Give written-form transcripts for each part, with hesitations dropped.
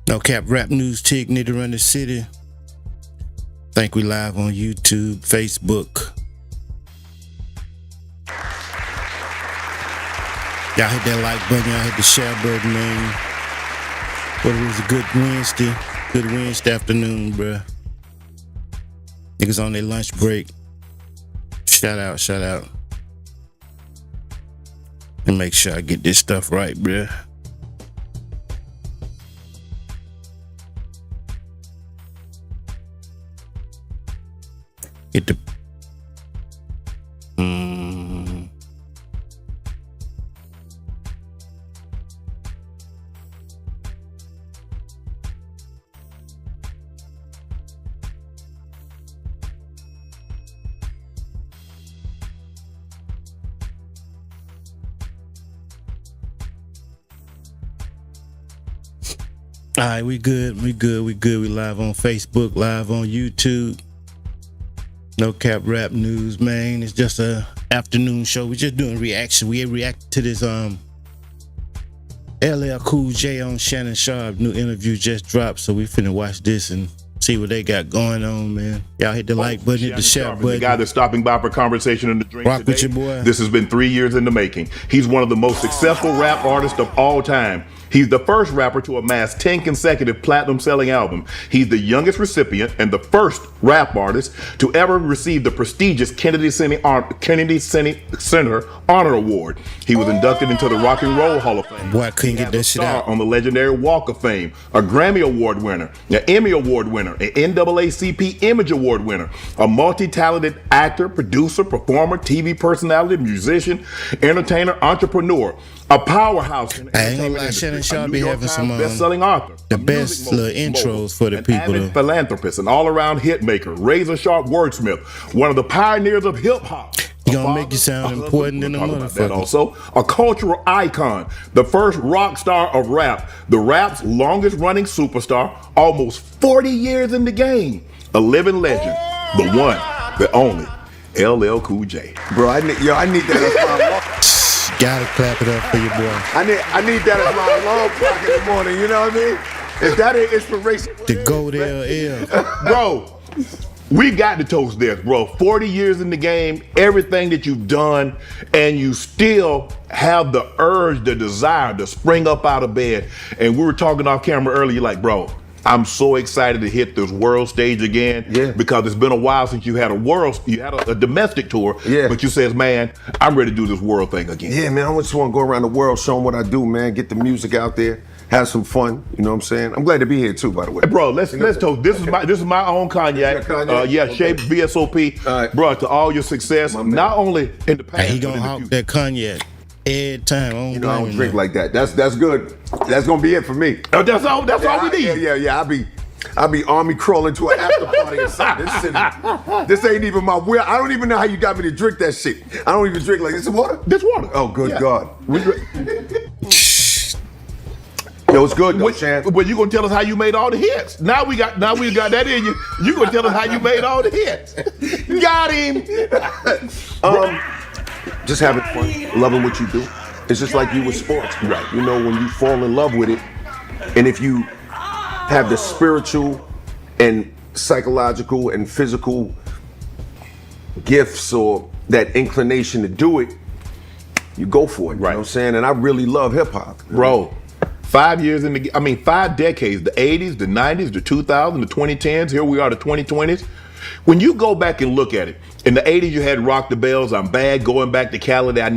No Cap Rap News, Tig, need to run the city. Think we live on YouTube, Facebook. Y'all hit that like button, y'all hit the share button, man. But it was a good Wednesday afternoon, bruh. Niggas on their lunch break. Shout out. And make sure I get this stuff right, bruh. Get the All right, we good. We live on Facebook, live on YouTube. No Cap Rap News, man. It's just a afternoon show. We're just doing reaction. We react to this LL Cool J on Shannon Sharp. New interview just dropped, so we finna watch this and see what they got going on, man. Y'all hit the like button, hit the share button. The guy that's stopping by for conversation in the drink Rock today. with your boy. This has been 3 years in the making. He's one of the most successful rap artists of all time. He's the first rapper to amass 10 consecutive platinum-selling albums. He's the youngest recipient and the first rap artist to ever receive the prestigious Kennedy Center Honor Award. He was inducted into the Rock and Roll Hall of Fame. Boy, I couldn't get that shit out. On the legendary Walk of Fame, a Grammy Award winner, an Emmy Award winner, an NAACP Image Award winner, a multi-talented actor, producer, performer, TV personality, musician, entertainer, entrepreneur, a powerhouse in I ain't gonna lie, Shannon Sharp be having some best-selling author, the best little intros for the people. An avid philanthropist, an all-around hit maker, razor-sharp wordsmith, one of the pioneers of hip-hop. You gonna make you sound important in the motherfucker. Also, a cultural icon, the first rock star of rap, the rap's longest-running superstar, almost 40 years in the game, a living legend, the one, the only, LL Cool J. Bro, I need that as my alarm. Gotta clap it up for your boy. I need that as my alarm clock in the morning. You know what I mean? If that ain't inspiration, The GOAT LL. Bro, we got to toast this, bro. 40 years in the game, everything that you've done, and you still have the urge, the desire to spring up out of bed. And we were talking off camera earlier, like, bro, I'm so excited to hit this world stage again. Yeah. Because it's been a while since you had a domestic tour. Yeah. But you says, man, I'm ready to do this world thing again. yeah, man, I just want to go around the world showing what I do, man. Get the music out there, have some fun. You know what I'm saying? I'm glad to be here too, by the way. Hey, bro, let's toast. This is my own cognac. Is that cognac? Shay VSOP. All right. Bro, to all your success, not only in the past, Hey, he but gonna in the hawk future. that cognac every time. You know, I don't drink like that. That's good. That's gonna be it for me. Oh, that's all we need. Yeah. I'll be army crawling to an after party or something. This ain't even my will. I don't even know how you got me to drink that shit. I don't even drink like this. Is water? This water. Oh, good Yeah. God. Yo, it's good though, Shan. But you gonna tell us how you made all the hits? Now we got that in you. You gonna tell us how you made all the hits? Got him. Just having fun, loving what you do. It's just like you with sports, right? You know, when you fall in love with it, and if you have the spiritual and psychological and physical gifts or that inclination to do it, you go for it. You know what I'm saying? And I really love hip hop. Bro, 5 years 5 decades, the 80s, the 90s, the 2000s, the 2010s, here we are, the 2020s. When you go back and look at it, in the 80s you had Rock the Bells, I'm Bad, Going Back to Cali, I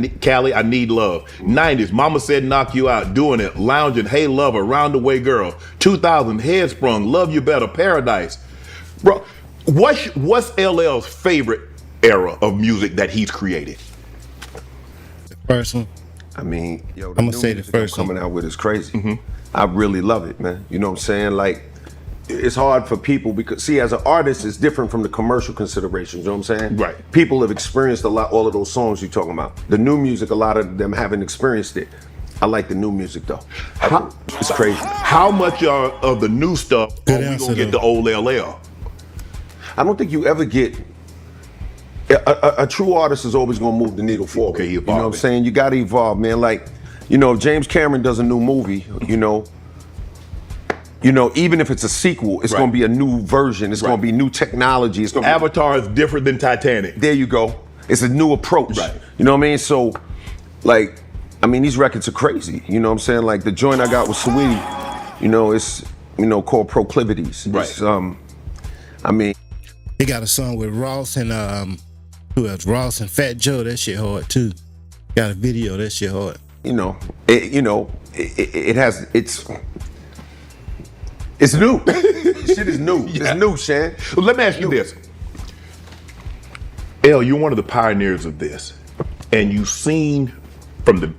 Need Love. 90s, Mama Said Knock You Out, Doing It, Lounging, Hey Lover, Round the Way Girl. 2000, Headsprung, Love You Better, Paradise. Bro, what's LL's favorite era of music that he's created? First one. I mean, yo, I'ma say the music first I'm coming out with is crazy. I really love it, man. You know what I'm saying? Like, it's hard for people because, see, as an artist, it's different from the commercial considerations. You know what I'm saying? Right. People have experienced all of those songs you're talking about. The new music, a lot of them haven't experienced it. I like the new music though. It's crazy. How much of the new stuff are we gonna get the old LL? I don't think you ever get. A true artist is always gonna move the needle forward. Okay, you know what I'm saying? You gotta evolve, man. Like, you know, if James Cameron does a new movie, you know, you know, even if it's a sequel, it's gonna be a new version. It's gonna be new technology. It's gonna Avatar is different than Titanic. There you go. It's a new approach. Right. You know what I mean? So, like, I mean, these records are crazy. You know what I'm saying? Like the joint I got with Saweetie, you know, it's, you know, called Proclivities. Right. It's, I mean, He got a song with Ross and who else? Ross and Fat Joe. That shit hard too. Got a video. That shit hard. you know, it has, it's new. Shit is new. It's new, Shan. Well, let me ask you this. L, you're one of the pioneers of this, and you've seen from the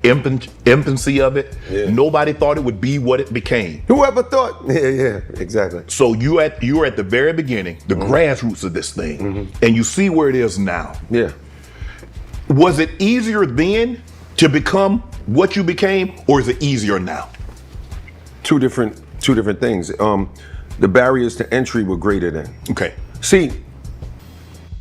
infancy of it, nobody thought it would be what it became. Whoever thought? Yeah, exactly. So you're at the very beginning, the grassroots of this thing, and you see where it is now. Yeah. Was it easier then to become what you became, or is it easier now? Two different things. The barriers to entry were greater then. Okay. See,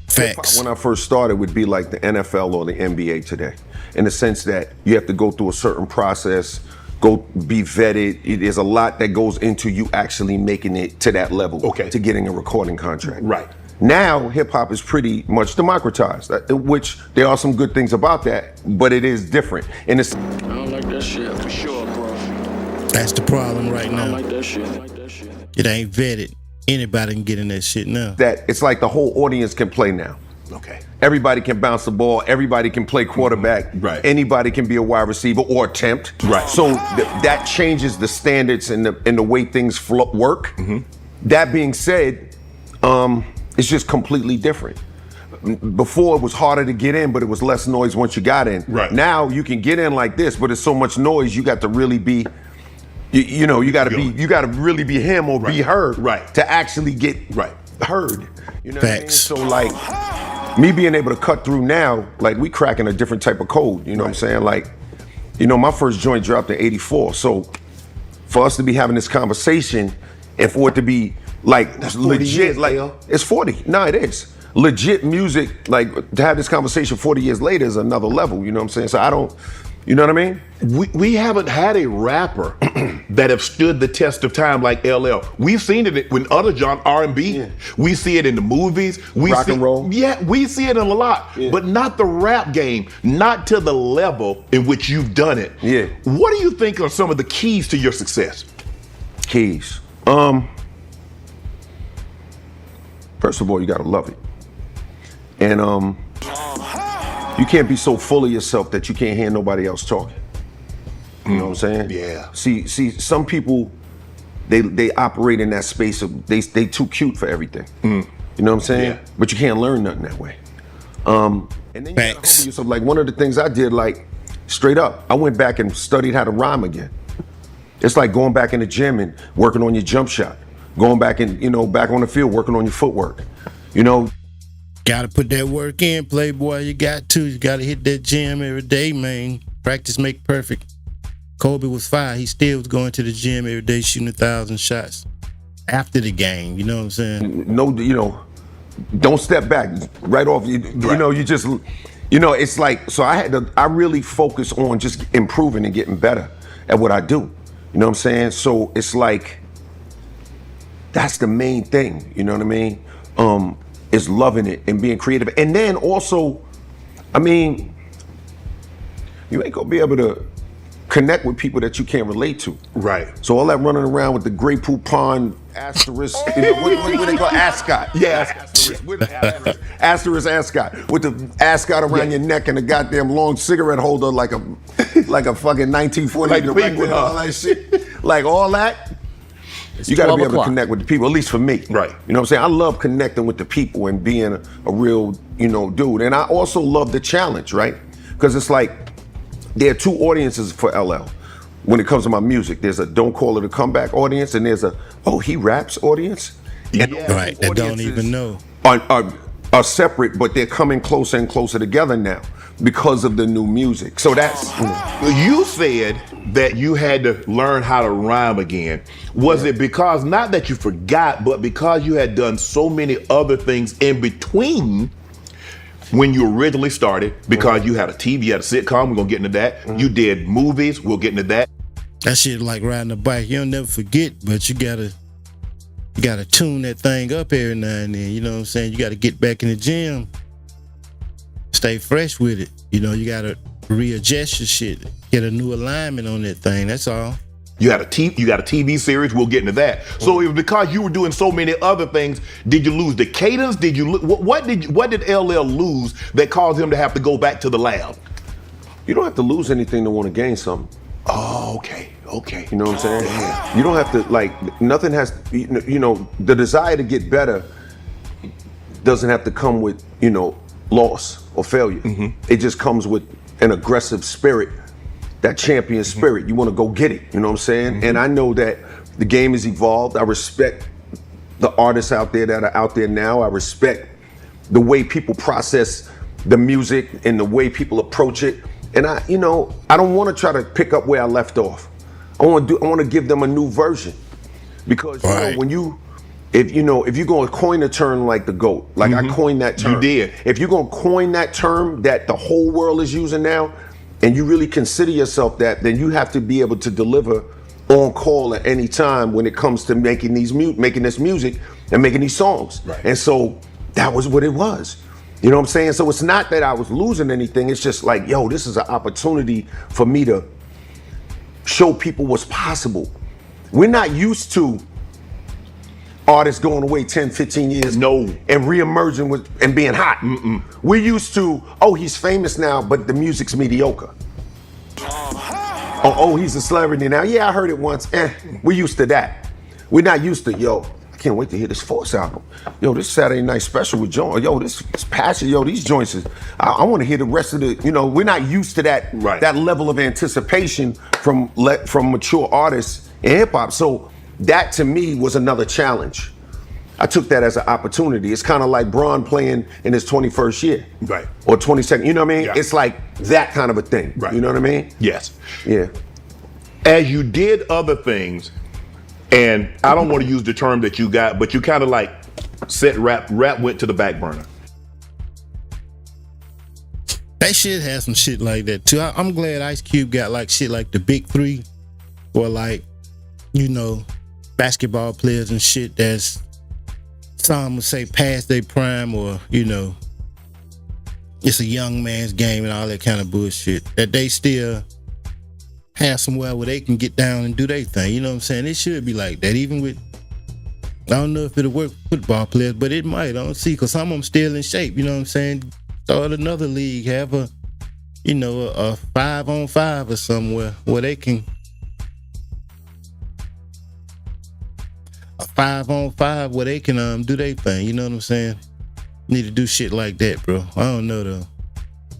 Facts. when I first started, would be like the NFL or the NBA today, in the sense that you have to go through a certain process, go be vetted. There's a lot that goes into you actually making it to that level, to getting a recording contract. Right. Now, hip hop is pretty much democratized, which there are some good things about that, but it is different. And it's, I don't like that shit for sure, bro. That's the problem right I don't now. like that shit. I don't like that shit. It ain't vetted. Anybody can get in that shit now. that it's like the whole audience can play now. Okay. Everybody can bounce the ball. Everybody can play quarterback. Right. Anybody can be a wide receiver or attempt. Right. So that changes the standards and the way things work. That being said, it's just completely different. Before it was harder to get in, but it was less noise once you got in. Right. Now you can get in like this, but it's so much noise. You got to really be, you got to really be him or be heard. Right. To actually get heard. You know what I mean? Facts. So like me being able to cut through now, like we cracking a different type of code. You know what I'm saying? Like, you know, my first joint dropped in '84. So for us to be having this conversation and for it to be like That's 40 legit, years, like Leo. it's 40. No, it is. Legit music, like to have this conversation 40 years later is another level. You know what I'm saying? So I don't, you know what I mean? We haven't had a rapper that have stood the test of time like LL. We've seen it when other genre R&B. Yeah. We see it in the movies. We Rock see, and roll. Yeah, we see it in a lot, but not the rap game, not to the level in which you've done it. Yeah. What do you think are some of the keys to your success? Keys. First of all, you gotta love it. And you can't be so full of yourself that you can't hear nobody else talking. You know what I'm saying? Yeah. See, some people, they operate in that space of they too cute for everything. You know what I'm saying? Yeah. But you can't learn nothing that way. And then you gotta Facts. humble yourself. Like one of the things I did, like straight up, I went back and studied how to rhyme again. It's like going back in the gym and working on your jump shot. Going back and, back on the field, working on your footwork. You know, Gotta put that work in, playboy. You got to. You gotta hit that gym every day, man. Practice make perfect. Kobe was fire. He still was going to the gym every day, shooting 1,000 shots after the game. You know what I'm saying? no, don't step back right off. You know, you just, it's like, so I really focus on just improving and getting better at what I do. You know what I'm saying? So it's like, that's the main thing. You know what I mean? Is loving it and being creative. And then also, I mean, you ain't gonna be able to connect with people that you can't relate to. Right. So all that running around with the Grey Poupon asterisk, what they call ascot? Yeah. Asterisk ascot with the ascot around your neck and a goddamn long cigarette holder like a fucking 1940 Like the director Penguin, and all that shit. Like all that. You got to be able to connect with the people, at least for me. Right. You know what I'm saying? I love connecting with the people and being a real, dude. And I also love the challenge, right? Because it's like, there are two audiences for LL when it comes to my music. There's a don't call it a comeback audience, and there's a, oh, he raps audience. And Right. That don't even know. Are separate, but they're coming closer and closer together now because of the new music. So that's, You said that you had to learn how to rhyme again. Was it because, not that you forgot, but because you had done so many other things in between when you originally started? Because you had a TV, you had a sitcom, we're gonna get into that. You did movies, we'll get into that. That shit like riding a bike. You'll never forget, but you gotta tune that thing up every now and then. You know what I'm saying? You gotta get back in the gym, stay fresh with it. You know, you gotta readjust your shit, get a new alignment on that thing. That's all. You got a TV series. We'll get into that. So it was because you were doing so many other things. Did you lose the cadence? Did you what did LL lose that caused him to have to go back to the lab? You don't have to lose anything to want to gain something. Oh, okay. You know what I'm saying? Yeah. You don't have to, like, nothing has, you know, the desire to get better doesn't have to come with, you know, loss or failure. It just comes with an aggressive spirit, that champion spirit. You want to go get it, you know what I'm saying? And I know that the game has evolved. I respect the artists out there that are out there now. I respect the way people process the music and the way people approach it. And I don't want to try to pick up where I left off. I want to give them a new version, because you know, when if you're going to coin a term like the GOAT, like I coined that term. You did. If you're going to coin that term that the whole world is using now, and you really consider yourself that, then you have to be able to deliver on call at any time when it comes to making this music and making these songs. Right. And so that was what it was. You know what I'm saying? So it's not that I was losing anything. It's just like, yo, this is an opportunity for me to show people what's possible. We're not used to artists going away 10, 15 years and reemerging and being hot. We're used to, oh, he's famous now, but the music's mediocre. Oh, he's a celebrity now. Yeah, I heard it once. We're used to that. We're not used to, yo, I can't wait to hear this Force album. Yo, this Saturday Night Special with John. Yo, this Passion. Yo, these joints is, I want to hear the rest of the, we're not used to that, that level of anticipation from mature artists in hip hop. So that to me was another challenge. I took that as an opportunity. It's kind of like Bron playing in his 21st year. Right. Or 22nd, you know what I mean? Yeah. It's like that kind of a thing. Right. You know what I mean? Yes. Yeah. As you did other things, and I don't want to use the term that you got, but you kind of like set rap went to the back burner. That shit has some shit like that too. I'm glad Ice Cube got like shit like the Big Three, or like, basketball players and shit that's, some would say past their prime, or, it's a young man's game and all that kind of bullshit, that they still have somewhere where they can get down and do their thing. You know what I'm saying? It should be like that, even with, I don't know if it'll work with football players, but it might. I don't see, because some of them still in shape. You know what I'm saying? Start another league, have a 5-on-5 or somewhere where they can, a 5-on-5 where they can do their thing. You know what I'm saying? Need to do shit like that, bro. I don't know though,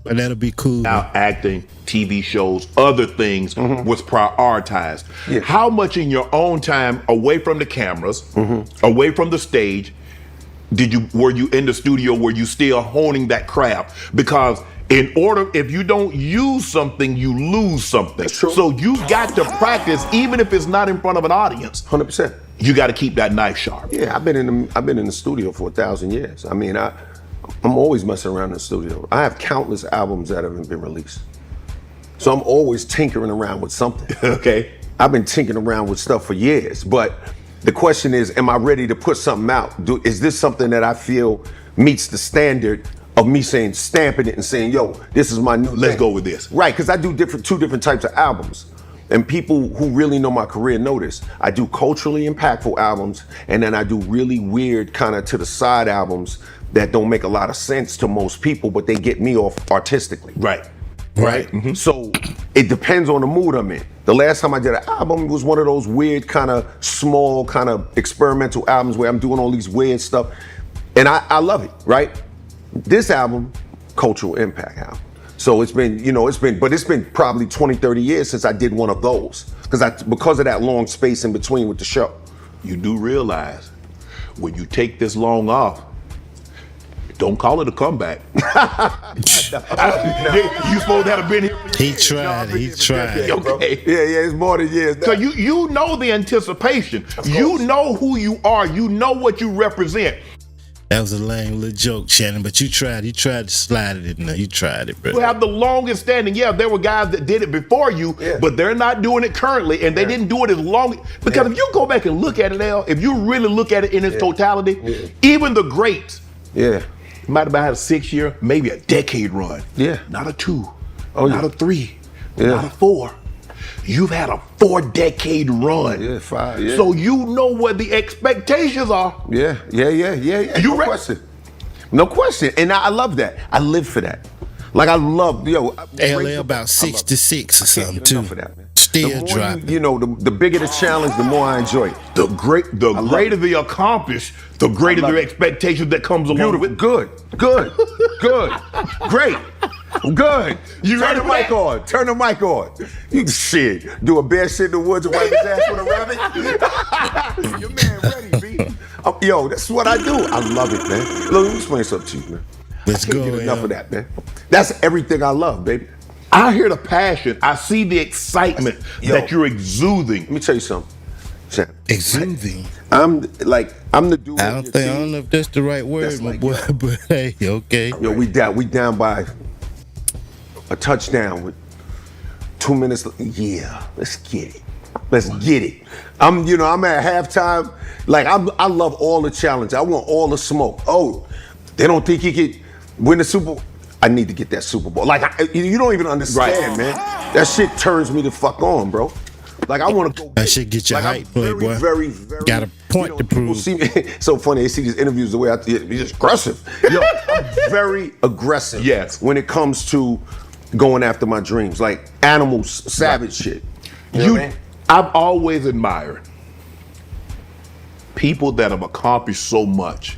but that'll be cool. Now acting, TV shows, other things was prioritized. Yeah. How much in your own time away from the cameras, away from the stage, were you in the studio? Were you still honing that craft? Because if you don't use something, you lose something. That's true. So you got to practice, even if it's not in front of an audience. 100%. You got to keep that knife sharp. Yeah, I've been in the studio for 1,000 years. I mean, I'm always messing around in the studio. I have countless albums that haven't been released. So I'm always tinkering around with something. Okay. I've been tinkering around with stuff for years, but the question is, am I ready to put something out? Is this something that I feel meets the standard of me stamping it and saying, yo, this is my new Let's thing. go with this. Right, because I do two different types of albums. And people who really know my career know this. I do culturally impactful albums, and then I do really weird kind of to the side albums that don't make a lot of sense to most people, but they get me off artistically. Right. Right? So it depends on the mood I'm in. The last time I did an album was one of those weird kind of small kind of experimental albums where I'm doing all these weird stuff. And I love it, right? This album, cultural impact album. So it's been probably 20, 30 years since I did one of those. Because of that long space in between with the show. You do realize when you take this long off, don't call it a comeback. You supposed to have been here. He tried. Okay. Yeah, it's more than years now. So you know the anticipation. You know who you are. You know what you represent. That was a lame little joke, Shannon, but you tried to slide it in there. You tried it, bro. You have the longest standing. Yeah, there were guys that did it before you, but they're not doing it currently, and they didn't do it as long. Because if you go back and look at it, Al, if you really look at it in its totality, even the greats, might have had a 6-year, maybe a decade run. Not a 2, not a 3, not a 4. You've had a 4-decade run. 5. So you know what the expectations are. Yeah. You no question. No question. And I love that. I live for that. Like I love, LA about 66 or something too. For that, man. Still dropping. The bigger the challenge, the more I enjoy it. The greater the accomplished, the greater the expectations that comes along with it. Good. Great. Good. You Turn the mic on. Turn the mic on. You shit. Do a bear shit in the woods and wipe his ass with a rabbit? Your man ready, B. Yo, that's what I do. I love it, man. Look, let me explain something to you, man. Let's I can't go, get enough of that, man. That's everything I love, baby. I hear the passion. I see the excitement that you're exuding. Let me tell you something. Exuding. I'm the dude. I don't know if that's the right word, my boy, but hey, okay. Yo, we down by a touchdown with 2 minutes. Yeah, let's get it. I'm at halftime. Like I love all the challenge. I want all the smoke. Oh, they don't think he could win the Super Bowl. I need to get that Super Bowl. Like you don't even understand, man. That shit turns me the fuck on, bro. Like I want to go. That shit get your hype, playboy. Very, got a point to prove. See me, so funny. They see these interviews the way he's just aggressive. Yo, I'm very aggressive. Yes. When it comes to going after my dreams, like animals, savage shit. You know what I mean? I've always admired people that have accomplished so much,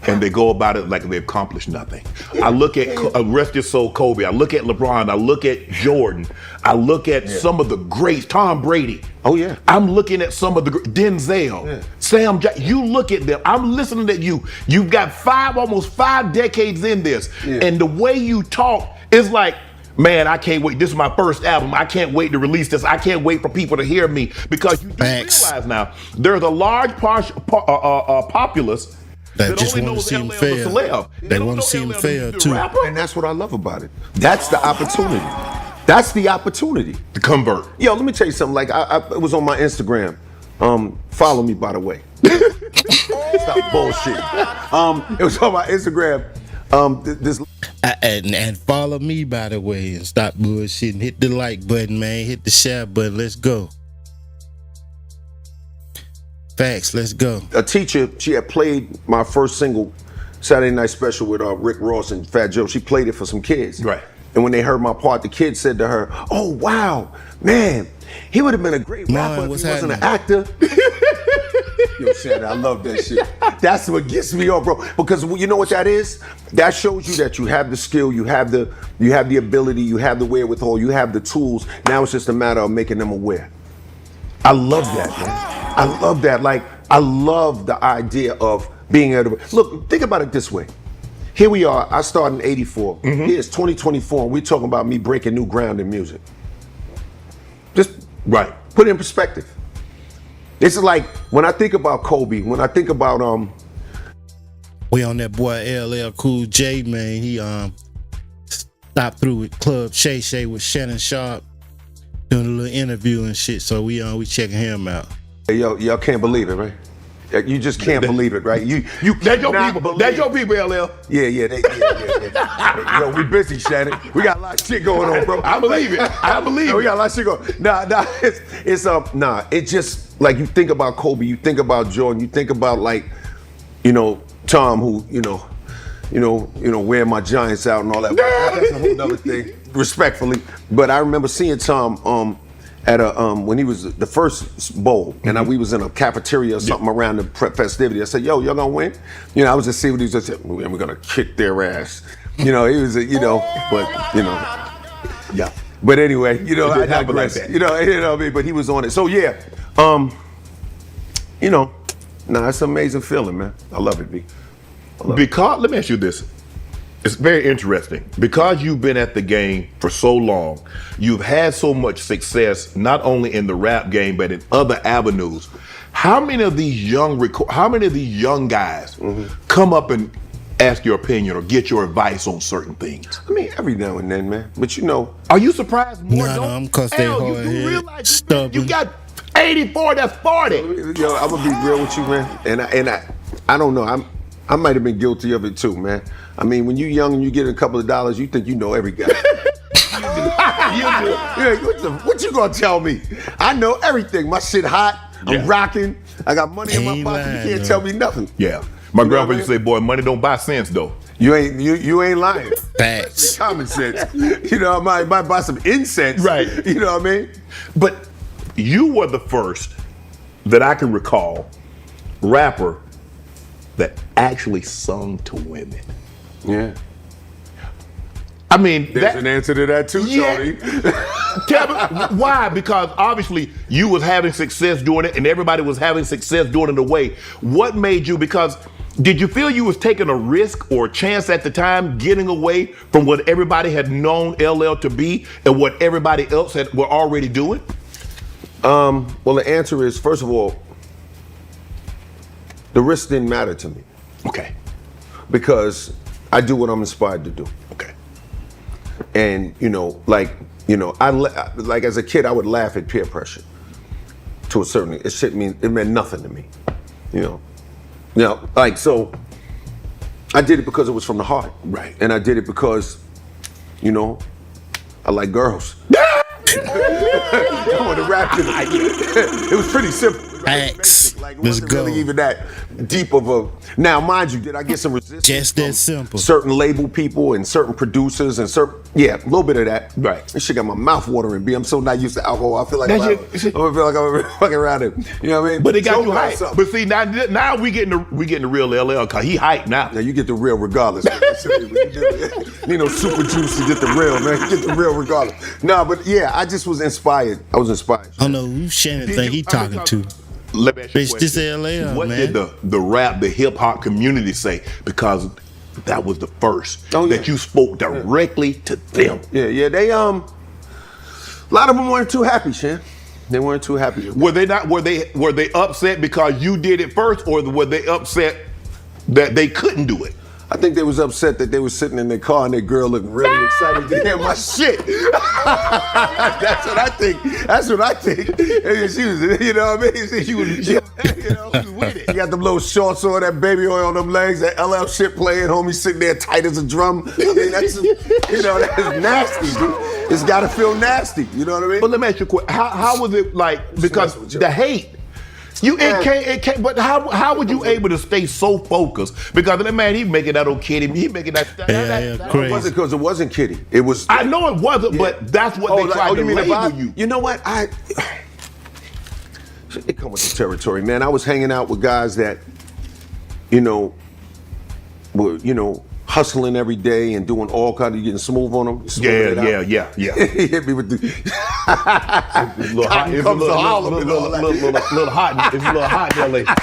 and they go about it like they accomplished nothing. I look at rest his soul Kobe. I look at LeBron. I look at Jordan. I look at some of the greats, Tom Brady. Oh yeah. I'm looking at some of the Denzel, Sam. You look at them. I'm listening to you. You've got almost 5 decades in this, and the way you talk is like, man, I can't wait. This is my first album. I can't wait to release this. I can't wait for people to hear me, because you do realize now there's a large populace that just want to see him fail. They want to see him fail too. And that's what I love about it. That's the opportunity. That's the opportunity to convert. Yo, let me tell you something. Like it was on my Instagram. Follow me, by the way. Stop bullshit. It was on my Instagram. And follow me, by the way, and stop bullshitting. Hit the like button, man. Hit the share button. Let's go. Facts. Let's go. A teacher, she had played my first single, Saturday Night Special with Rick Ross and Fat Joe. She played it for some kids. Right. And when they heard my part, the kids said to her, "Oh wow, man, he would have been a great rapper if he wasn't an actor." Yo, Shannon, I love that shit. That's what gets me up, bro. Because you know what that is? That shows you that you have the skill, you have the ability, you have the wherewithal, you have the tools. Now it's just a matter of making them aware. I love that, man. I love that. Like, I love the idea of being able to look. Think about it this way. Here we are. I started in '84. Here's 2024, and we're talking about me breaking new ground in music. Just put it in perspective. This is like when I think about Kobe. When I think about we on that boy LL Cool J, man. He stopped through with Club SHAY with Shannon Sharp doing a little interview and shit. So we checking him out. Hey, y'all can't believe it, right? You just can't believe it, right? You that's your people. That's your people, LL. Yeah. Yo, we busy, Shannon. We got a lot of shit going on, bro. I believe it. I believe it. We got a lot of shit going. Nah. It's just like you think about Kobe, you think about Jordan, you think about Tom, who wearing my Giants out and all that. That's a whole other thing, respectfully. But I remember seeing Tom at when he was the first bowl, and we was in a cafeteria or something around the festivity. I said, "Yo, y'all gonna win?" I was just seeing what he was just saying, and we're gonna kick their ass. He was, yeah. But anyway, I digress. Like that. But he was on it. So yeah, it's an amazing feeling, man. I love it, B. Because let me ask you this. It's very interesting. Because you've been at the game for so long, you've had so much success, not only in the rap game, but in other avenues. How many of these young guys come up and ask your opinion or get your advice on certain things? I mean, every now and then, man. But you know, are you surprised more? No, because they Hell, hard you head, realize stubborn. you got 84, that's 40. yo, I'm gonna be real with you, man. And I don't know. I might have been guilty of it too, man. I mean, when you're young and you get a couple of dollars, you think you know every guy. What you gonna tell me? I know everything. My shit hot. I'm rocking. I got money in my Ain't pocket. lying, You can't though. tell me nothing. Yeah. My You know grandpa what I used to say, boy, money don't buy sense though. You ain't lying. Facts. Common sense. You know, I might buy some incense. Right. You know what I mean? But you were the first that I can recall rapper that actually sung to women. Yeah. I mean, There's an answer to that too, Tony. Kevin, why? Because obviously you was having success doing it and everybody was having success doing it away. What made you, because did you feel you was taking a risk or a chance at the time getting away from what everybody had known LL to be and what everybody else were already doing? Well, the answer is, first of all, the risk didn't matter to me Okay. because I do what I'm inspired to do. Okay. And like as a kid, I would laugh at peer pressure. To a certain, it meant nothing to me. So I did it because it was from the heart. Right. And I did it because, I like girls. I want to rap to it was pretty simple. Facts. Like, it Let's wasn't go. really even that deep of a. Now, mind you, did I get some resistance? Just that from simple. Certain label people and certain producers and a little bit of that. Right. This shit got my mouth watering. B, I'm so not used to alcohol. I feel like I'm That's gonna feel like I'm fucking around it. You know what I mean? But it got Joke you about hyped. something. But see, now we getting the real LL because he hyped now. Now you get the real regardless. You know, super juice to get the real, man. Get the real regardless. No, but yeah, I just was inspired. I was inspired. I don't know who Shannon think he talking to. Let me ask you a Bitch, this question. LL, What man. did the rap, the hip hop community say? Because that was the first that you spoke directly to them. Yeah. They a lot of them weren't too happy, Shan. They weren't too happy. Were they not? Were they upset because you did it first, or were they upset that they couldn't do it? I think they was upset that they was sitting in their car and their girl looking really excited to hear my shit. That's what I think. And she was, you know what I mean? She was with it. You got them little shorts on, that baby oil on them legs, that LL shit playing, homie sitting there tight as a drum. I mean, that's nasty, dude. It's gotta feel nasty. You know what I mean? But let me ask you a question. How was it like? Because the hate. It can't. But how would you able to stay so focused? Because that man, he making that old kitty. He making that. Yeah, crazy. It wasn't because it wasn't Kitty. It was. I know it wasn't, but that's what they tried to label you. You know what? It come with the territory, man. I was hanging out with guys that, were hustling every day and doing all kind of getting smooth on them. Yeah. He hit me with the Little hot. It's a little hot. It's a little hot in LA.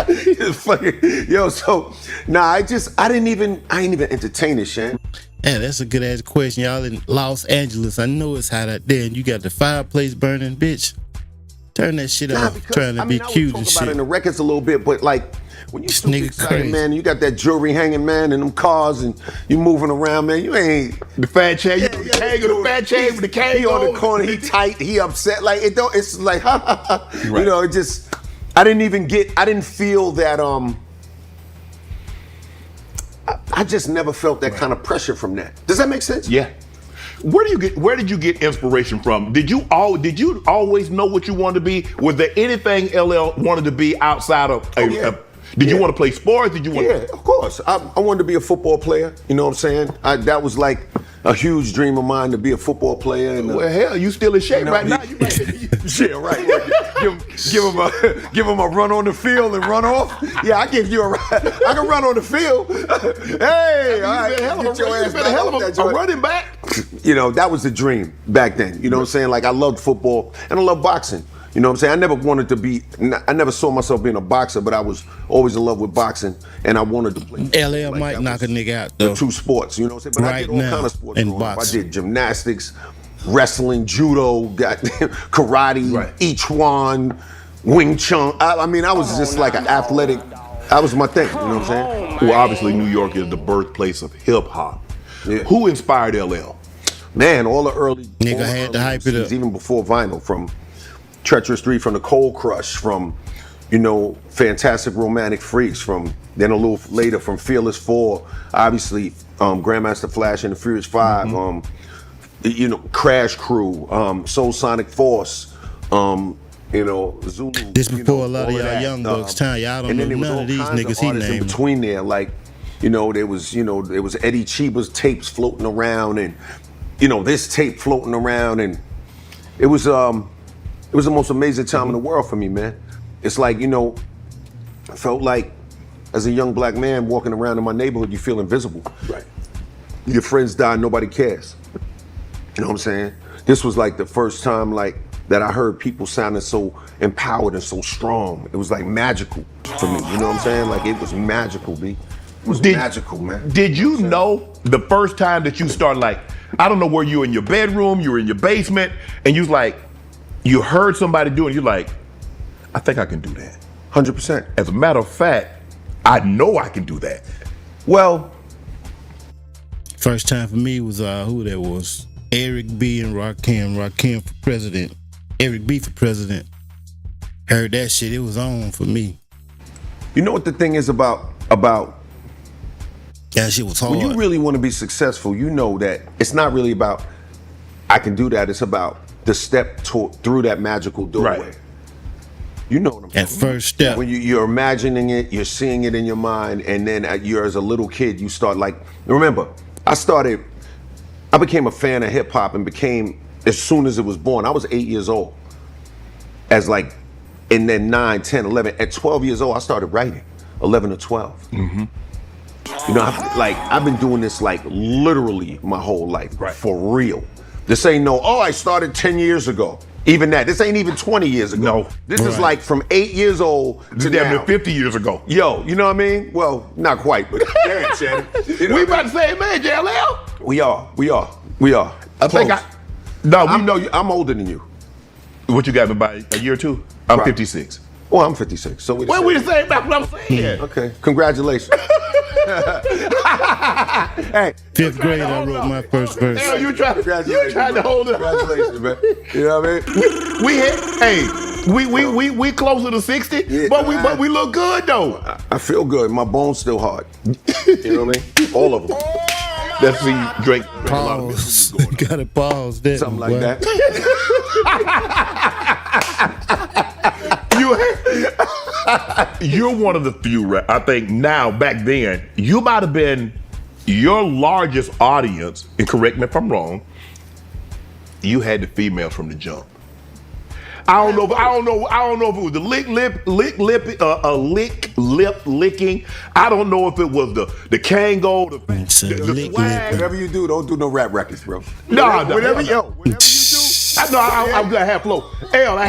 It's fucking, so I didn't even entertain it, Shan. Yeah, that's a good ass question. Y'all in Los Angeles. I know it's hot out there and you got the fireplace burning, bitch. Turn that shit off. Trying to be cute and I would talk shit. about it in the records a little bit, but like when you This super nigga excited, crazy. man, you got that jewelry hanging, man, and them cars, and you moving around, man. You ain't The fat chain, the fat chain with the cane he on the corner, he tight, he upset. Like it don't. It's like it just. I didn't feel that. I just never felt that kind of pressure from that. Does that make sense? Yeah. Where did you get inspiration from? Did you always know what you wanted to be? Was there anything LL wanted to be outside of did you want to play sports? Did you want Yeah, of course. I wanted to be a football player. You know what I'm saying? That was like a huge dream of mine to be a football player. And, well, hell, you still in shape right now. Yeah, right. Give him a run on the field and run off. Yeah, I give you a run. I can run on the field. Hey, all right, get your ass back off that a joint. running back. That was the dream back then. You know what I'm saying? Like I loved football and I loved boxing. You know what I'm saying? I never saw myself being a boxer, but I was always in love with boxing and I wanted to play. LL might that knock a was nigga out The though. two sports, you know what I'm saying? But I Right did all now, kind of sports. in growing up. I boxing. did gymnastics, wrestling, judo, got karate, Right. each one, Wing Chun. I mean, I was just like an athletic. That was my thing. You know what I'm saying? Well, obviously New York is the birthplace of hip hop. Yeah. Who inspired LL? Man, all the early Nigga all the had to early hype it MCs, up. even before vinyl, from Treacherous 3, from the Cold Crush, from Fantastic Romantic Freaks, from then a little later from Fearless 4, obviously Grandmaster Flash and the Furious 5, Crash Crew, Soul Sonic Force, Zulu. This before a lot of all y'all that. young bucks time. Y'all don't And then know there was none all of these kinds niggas of he artists in named. between there, like, there was Eddie Chiba's tapes floating around, and this tape floating around, and it was the most amazing time in the world for me, man. It's like, I felt like as a young black man walking around in my neighborhood, you feel invisible. Right. Your friends die, nobody cares. You know what I'm saying? This was like the first time that I heard people sounding so empowered and so strong. It was like magical for me. You know what I'm saying? Like, it was magical, B. It was magical, man. Did you know the first time that you started, I don't know where you were in your bedroom, you were in your basement, and you was like, you heard somebody doing, you're like, I think I can do that. 100%. As a matter of fact, I know I can do that. Well, First time for me was who that was? Eric B and Rakim. Rakim for president. Eric B for president. Heard that shit. It was on for me. you know what the thing is about That shit was hard. when you really want to be successful, you know that it's not really about I can do that. It's about the step through that magical doorway. Right. You know what I'm That saying? first step. When you're imagining it, you're seeing it in your mind, and then you're as a little kid, you start remember, I became a fan of hip hop and became, as soon as it was born, I was 8 years old. And then 9, 10, 11. At 12 years old, I started writing, 11 or 12. Mm-hmm. I've been doing this literally my whole life, Right. for real. This ain't I started 10 years ago. Even that, this ain't even 20 years ago. No. This is Right. from 8 years old to Damn now. near 50 years ago. Yo, you know what I mean? Well, not quite, but damn, Shannon. You know We what I about to say, man, JLL. mean? We are. I think Close. I'm older than you. What you got me by a year or two? I'm Right. 56. Well, I'm 56. So Well, we the same, that's what I'm saying. Okay, congratulations. Hey, Fifth grade, I wrote my first verse. Hell, you tried to hold it. Congratulations, man. You know what I mean? We closer to 60, Yeah. but we look good though. I feel good. My bones still hard. You know what I mean? All of them. Let's see Drake. A lot of Pause. business going on. Gotta pause that. Something like boy. that. You're one of the few, I think now, back then, you might have been your largest audience, and correct me if I'm wrong, you had the females from the jump. I don't know if it was the lick lip licking. I don't know if it was the Kango, It's a the lick swag. Whatever you do, don't do no rap records, bro. No, Whatever you do. I'm gonna have flow. I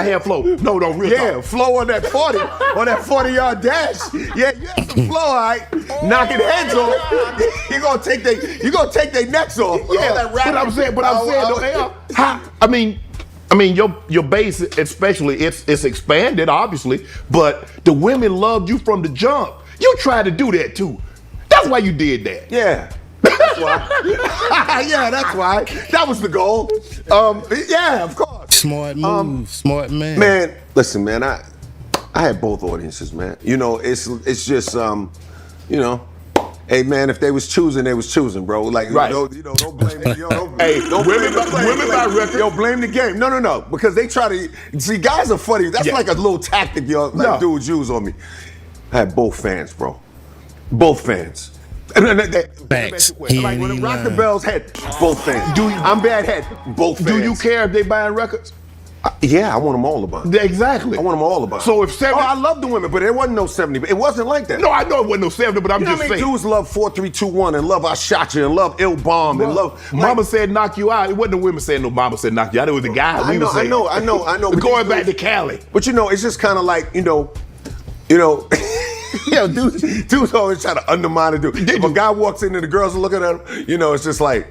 have flow. No, real Yeah, talk. flow on that 40, on that 40-yard dash. Yeah, you have some flow, all right. Knocking heads off. You gonna take their necks off. Yeah, All that but I'm saying, your base, especially, it's expanded, obviously, but the women loved you from the jump. You tried to do that too. That's why you did that. Yeah. That's why. Yeah, that's why. That was the goal. Yeah, of course. Smart move, smart man. Man, listen, man, I had both audiences, man. It's just hey man, if they was choosing, they was choosing, bro. Like, Right. don't blame me. Don't Hey, don't women blame buy- women buy records. Yo, blame the game. No, because they try to see, guys are funny. That's Yeah. like a little tactic, yo. No. Dudes use on me. I had both fans, bro. Both fans. Facts. Like He when ain't the Rock the lying. Bells had both fans. I'm bad had both fans. Do you care if they buying records? Yeah, I want them all to buy. Exactly. I want them all to buy. So if 70, I love the women, but there wasn't no 70. It wasn't like that. no, I know it wasn't no 70, but I'm You know just how many saying. dudes love 4321 and love I Shot You and love Ill Bomb and love Mama said knock you out. It wasn't the women saying no. Mama said knock you out. It was the guys. I know. but Going these back to dudes- Cali. But it's just kind of like dudes always try to undermine a dude. If a guy walks in and the girls are looking at him, it's just like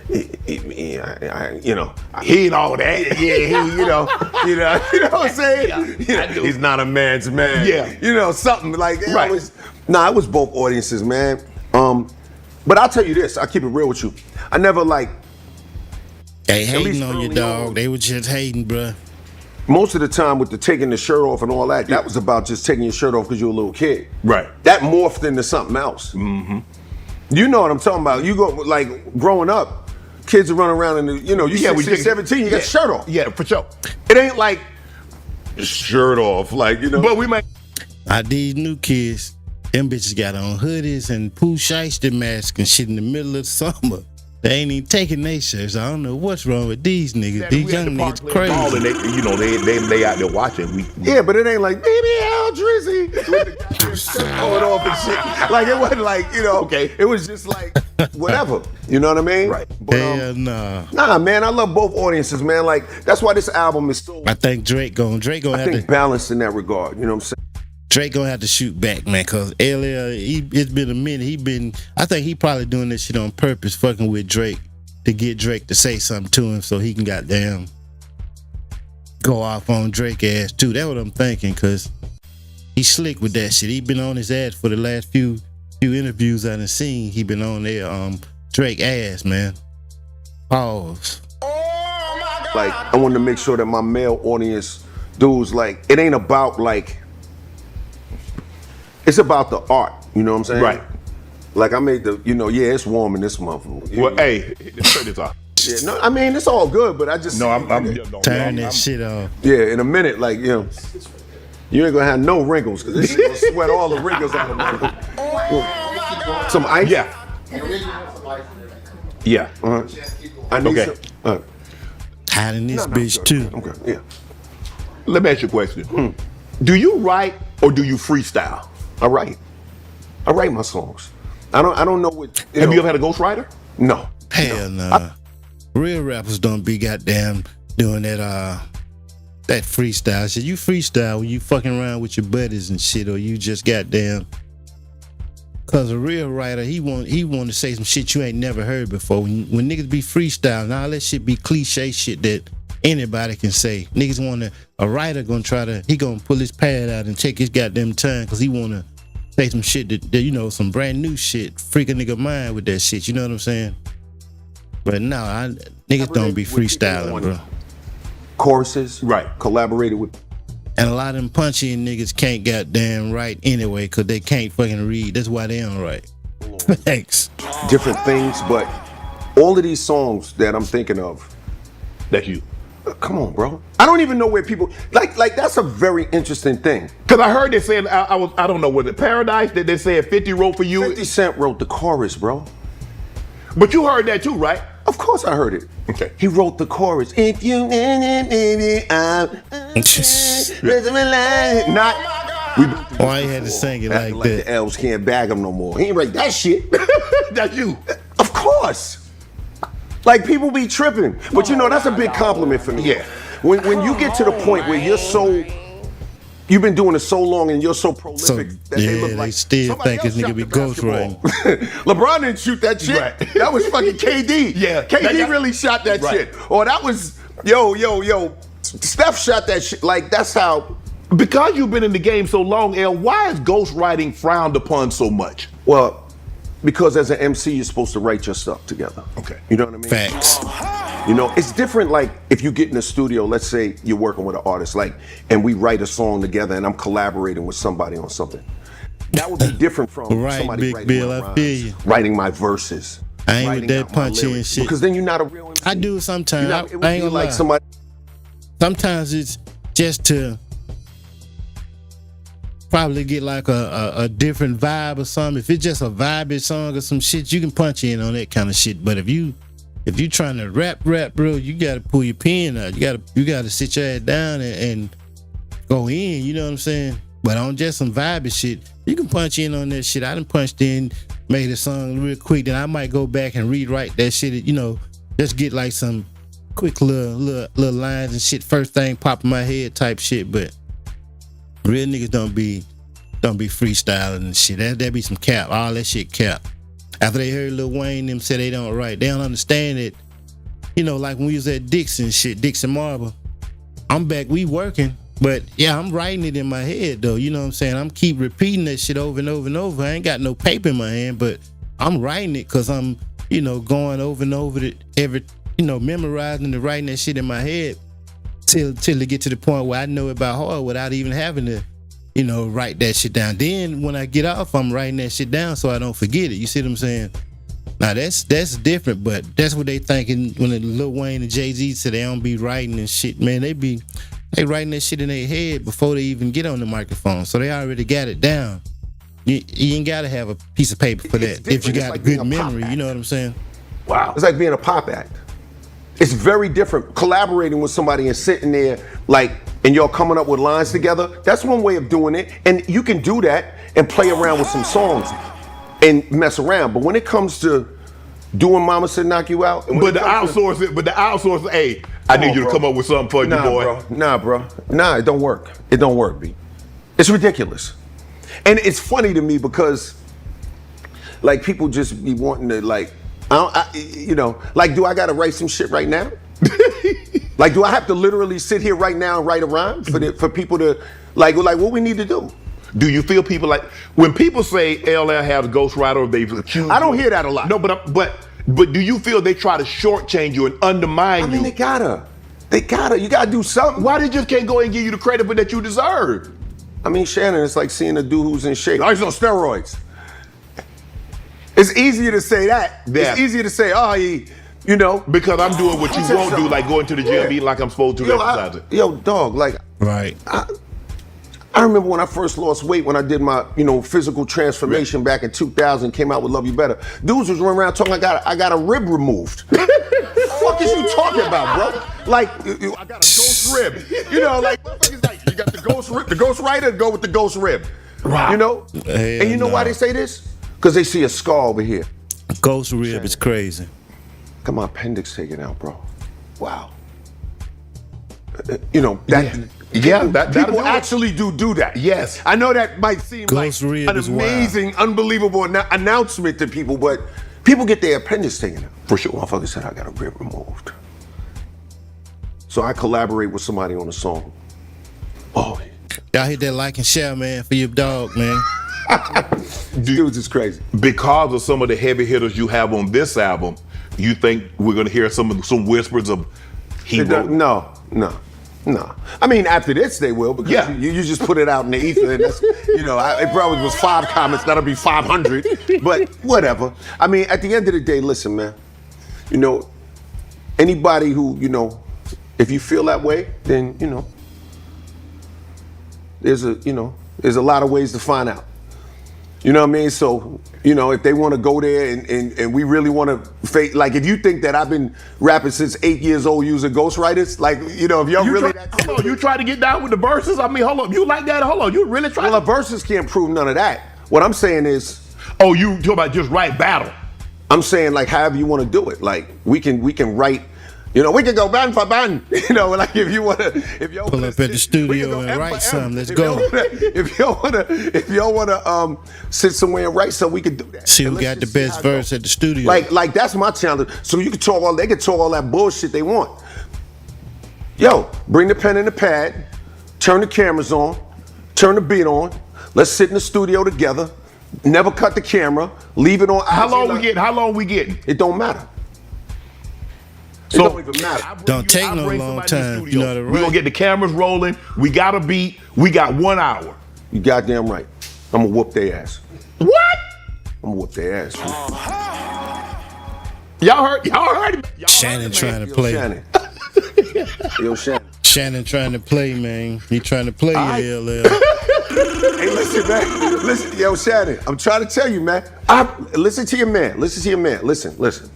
You know, He ain't all that. you know what I'm saying? He's not a man's man. Yeah. You know, something like that. Right. It was both audiences, man. But I'll tell you this, I'll keep it real with you. I never like, They least hating on you, early dog. on. They were just hating, bruh. most of the time with the taking the shirt off and all that was about just taking your shirt off because you're a little kid. Right. That morphed into something else. Mm-hmm. You know what I'm talking about. You go, like, growing up, kids are running around and, you 16, 17, you got your shirt off. Yeah, for sure. It ain't like, shirt off, like, But we might. These new kids, them bitches got on hoodies and Pooh Shiesty masks and shit in the middle of the summer. They ain't even taking their shirts. I don't know what's wrong with these niggas. These young niggas Ball and crazy. they out there watching. yeah, but it ain't like, baby Al Drizzy with the goddamn shirt going off and shit. Like, it wasn't like, Okay. It was just like, whatever. You know what I mean? Right. But, Hell nah. nah, man, I love both audiences, man. Like, that's why this album is still, I think Drake gonna I have think, to balanced in that regard. You know what I'm saying? Drake gonna have to shoot back, man, cause earlier it's been a minute. I think he probably doing this shit on purpose, fucking with Drake to get Drake to say something to him so he can goddamn go off on Drake ass too. That's what I'm thinking, cause he's slick with that shit. He been on his ass for the last few interviews I done seen. He been on there Drake ass, man. Pause. Like, I wanted to make sure that my male audience dudes, like, it ain't about, like, it's about the art, you know what I'm saying? Right. Like, I made the, it's warm in this motherfucker. Well, hey, turn this off. Yeah, no, I mean, it's all good, but I just, No, I'm Turn that shit off. yeah, in a minute, like, you ain't gonna have no wrinkles, because this shit gonna sweat all the wrinkles out of my. Some ice? Yeah. Yeah. Uh-huh. I need Okay. some. Hiding this bitch too. Okay, yeah. Let me ask you a question. Do you write or do you freestyle? I write my songs. I don't know what. Have you ever had a ghostwriter? No. Hell nah. Real rappers don't be goddamn doing that freestyle shit. You freestyle when you fucking around with your buddies and shit, or you just goddamn. Cause a real writer, he want to say some shit you ain't never heard before. When niggas be freestyling, all that shit be cliche shit that anybody can say. Niggas a writer he gonna pull his pad out and take his goddamn time, cause he wanna say some shit that some brand new shit, freak a nigga mind with that shit. You know what I'm saying? But no, niggas don't be freestyling, bro. Choruses, Right. Collaborated with. And a lot of them punchy niggas can't goddamn write anyway, cause they can't fucking read. That's why they don't write. Thanks. Different things, but all of these songs that I'm thinking of, That's you. come on, bro. I don't even know where people like. That's a very interesting thing. Because I heard they saying, I don't know, was it Paradise that they said 50 wrote for you? 50 Cent wrote the chorus, bro. But you heard that too, right? Of course I heard it. Okay. He wrote the chorus. If you baby, not. Why you had to sing it like that? The elves can't bag him no more. He ain't write that shit. That's you. Of course. Like, people be tripping. But that's a big compliment for me. Yeah. When you get to the point where you've been doing it so long and you're so prolific that they look like they still somebody think this else nigga shot be the ghost basketball. writing. LeBron didn't shoot that shit. Right. That was fucking KD. Yeah. KD really shot that Right. shit. Or that was, yo, Steph shot that shit. Like, that's how. Because you've been in the game so long, L, why is ghostwriting frowned upon so much? Well, because as an MC, you're supposed to write your stuff together. Okay. You know what I mean? Facts. It's different, like, if you get in the studio, let's say you're working with an artist, like, and we write a song together and I'm collaborating with somebody on something. That would be different from Right, somebody Big writing Bill, my I rhymes, feel you. writing my verses. I ain't writing with that out my punchy and lyrics. shit. Because then you're not a real MC. I do it sometimes. It would I ain't be gonna like lie. somebody. Sometimes it's just to probably get like a different vibe or something. If it's just a vibey song or some shit, you can punch in on that kind of shit. But if you trying to rap, bro, you gotta pull your pen out. You gotta sit your ass down and go in. You know what I'm saying? But on just some vibey shit, you can punch in on that shit. I done punched in, made a song real quick. Then I might go back and rewrite that shit. Just get like some quick little lines and shit. First thing pop in my head type shit. But real niggas don't be freestyling and shit. That be some cap. All that shit cap. After they heard Lil Wayne them say they don't write, they don't understand it. You know, like when we was at Dixon Marble, I'm back, we working, but yeah, I'm writing it in my head though, you know what I'm saying? I'm keep repeating that shit over and over and over. I ain't got no paper in my hand, but I'm writing it because I'm, you know, going over and over it memorizing and writing that shit in my head till to get to the point where I know it by heart without even having to, you know, write that shit down. Then when I get off, I'm writing that shit down so I don't forget it. You see what I'm saying? Now that's different, but that's what they thinking when Lil Wayne and Jay-Z say they don't be writing and shit, man. They writing that shit in their head before they even get on the microphone. So they already got it down. You ain't gotta have a piece of paper for that if you got a good memory, you know what I'm saying? Wow. It's like being a pop act. It's very different collaborating with somebody and sitting there like, and y'all coming up with lines together. That's one way of doing it. And you can do that and play around with some songs and mess around. But when it comes to doing Mama Said Knock You Out, but the outsource, hey, I need you to come up with something for you, boy. Bro. Nah, it don't work. It don't work, B. It's ridiculous. And it's funny to me because like people just be wanting to like, like, do I gotta write some shit right now? Like, do I have to literally sit here right now and write a rhyme for people to like what we need to do? Do you feel people like when people say LL has ghostwriter or they've accused? I don't hear that a lot. No, but do you feel they try to shortchange you and undermine you? I mean, they gotta. You gotta do something. Why they just can't go and give you the credit for that you deserve? I mean, Shannon, it's like seeing a dude who's in shape. Oh, he's on steroids. It's easier to say that. Yeah. It's easier to say, oh, you know. Because I'm doing what you won't do, like going to the gym, eating like I'm supposed to, exercising. Yo, dog, like. Right. I remember when I first lost weight, when I did my, physical transformation back in 2000, came out with Love You Better. Dudes was running around talking, I got a rib removed. What the fuck is you talking about, bro? Like, I got a ghost rib. You know, like, you got the ghost rib, the ghost writer, go with the ghost rib. Wow. You know? And you know why they say this? Because they see a scar over here. Ghost rib is crazy. Got my appendix taken out, bro. Wow. People actually do that. Yes. I know that might seem Ghost like rib an is amazing, unbelievable announcement to people, but people get their appendix taken out. For sure. Motherfucker said I got a rib removed. So I collaborate with somebody on a song. Oh. Y'all hit that like and share, man, for your dog, man. Dudes is crazy. Because of some of the heavy hitters you have on this album, you think we're gonna hear some whispers of No. I mean, after this they will, because you just put it out in the ether, and that's, it probably was 5 comments, that'll be 500, but whatever. I mean, at the end of the day, listen, man, anybody who, if you feel that way, then, there's a lot of ways to find out. You know what I mean? So, if they want to go there and we really want to like, if you think that I've been rapping since 8 years old using ghostwriters, like, if y'all really you try to get down with the verses? I mean, hold on, you like that? Hold on, you really try? Well, the verses can't prove none of that. What I'm saying is, oh, you talking about just write battle? I'm saying, like, however you want to do it. Like, we can write. We can go band for band. Like if you wanna, pull up at the studio and write something. Let's go. If y'all wanna sit somewhere and write something, we can do that. See who got the best verse at the studio. Like that's my challenge. So you can talk they can talk all that bullshit they want. Yo, bring the pen and the pad, turn the cameras on, turn the beat on. Let's sit in the studio together. Never cut the camera. Leave it on. How long we getting? It don't matter. So, it don't even matter. Don't take no long time. You know we're gonna get the cameras rolling. We got a beat. We got 1 hour. You goddamn right. I'm gonna whoop their ass. What? I'm gonna whoop their ass. Y'all heard it. Shannon trying to play. Yo, Shannon. Shannon trying to play, man. He trying to play LL. Hey, listen, man. Listen, yo, Shannon. I'm trying to tell you, man. Listen to your man. Listen.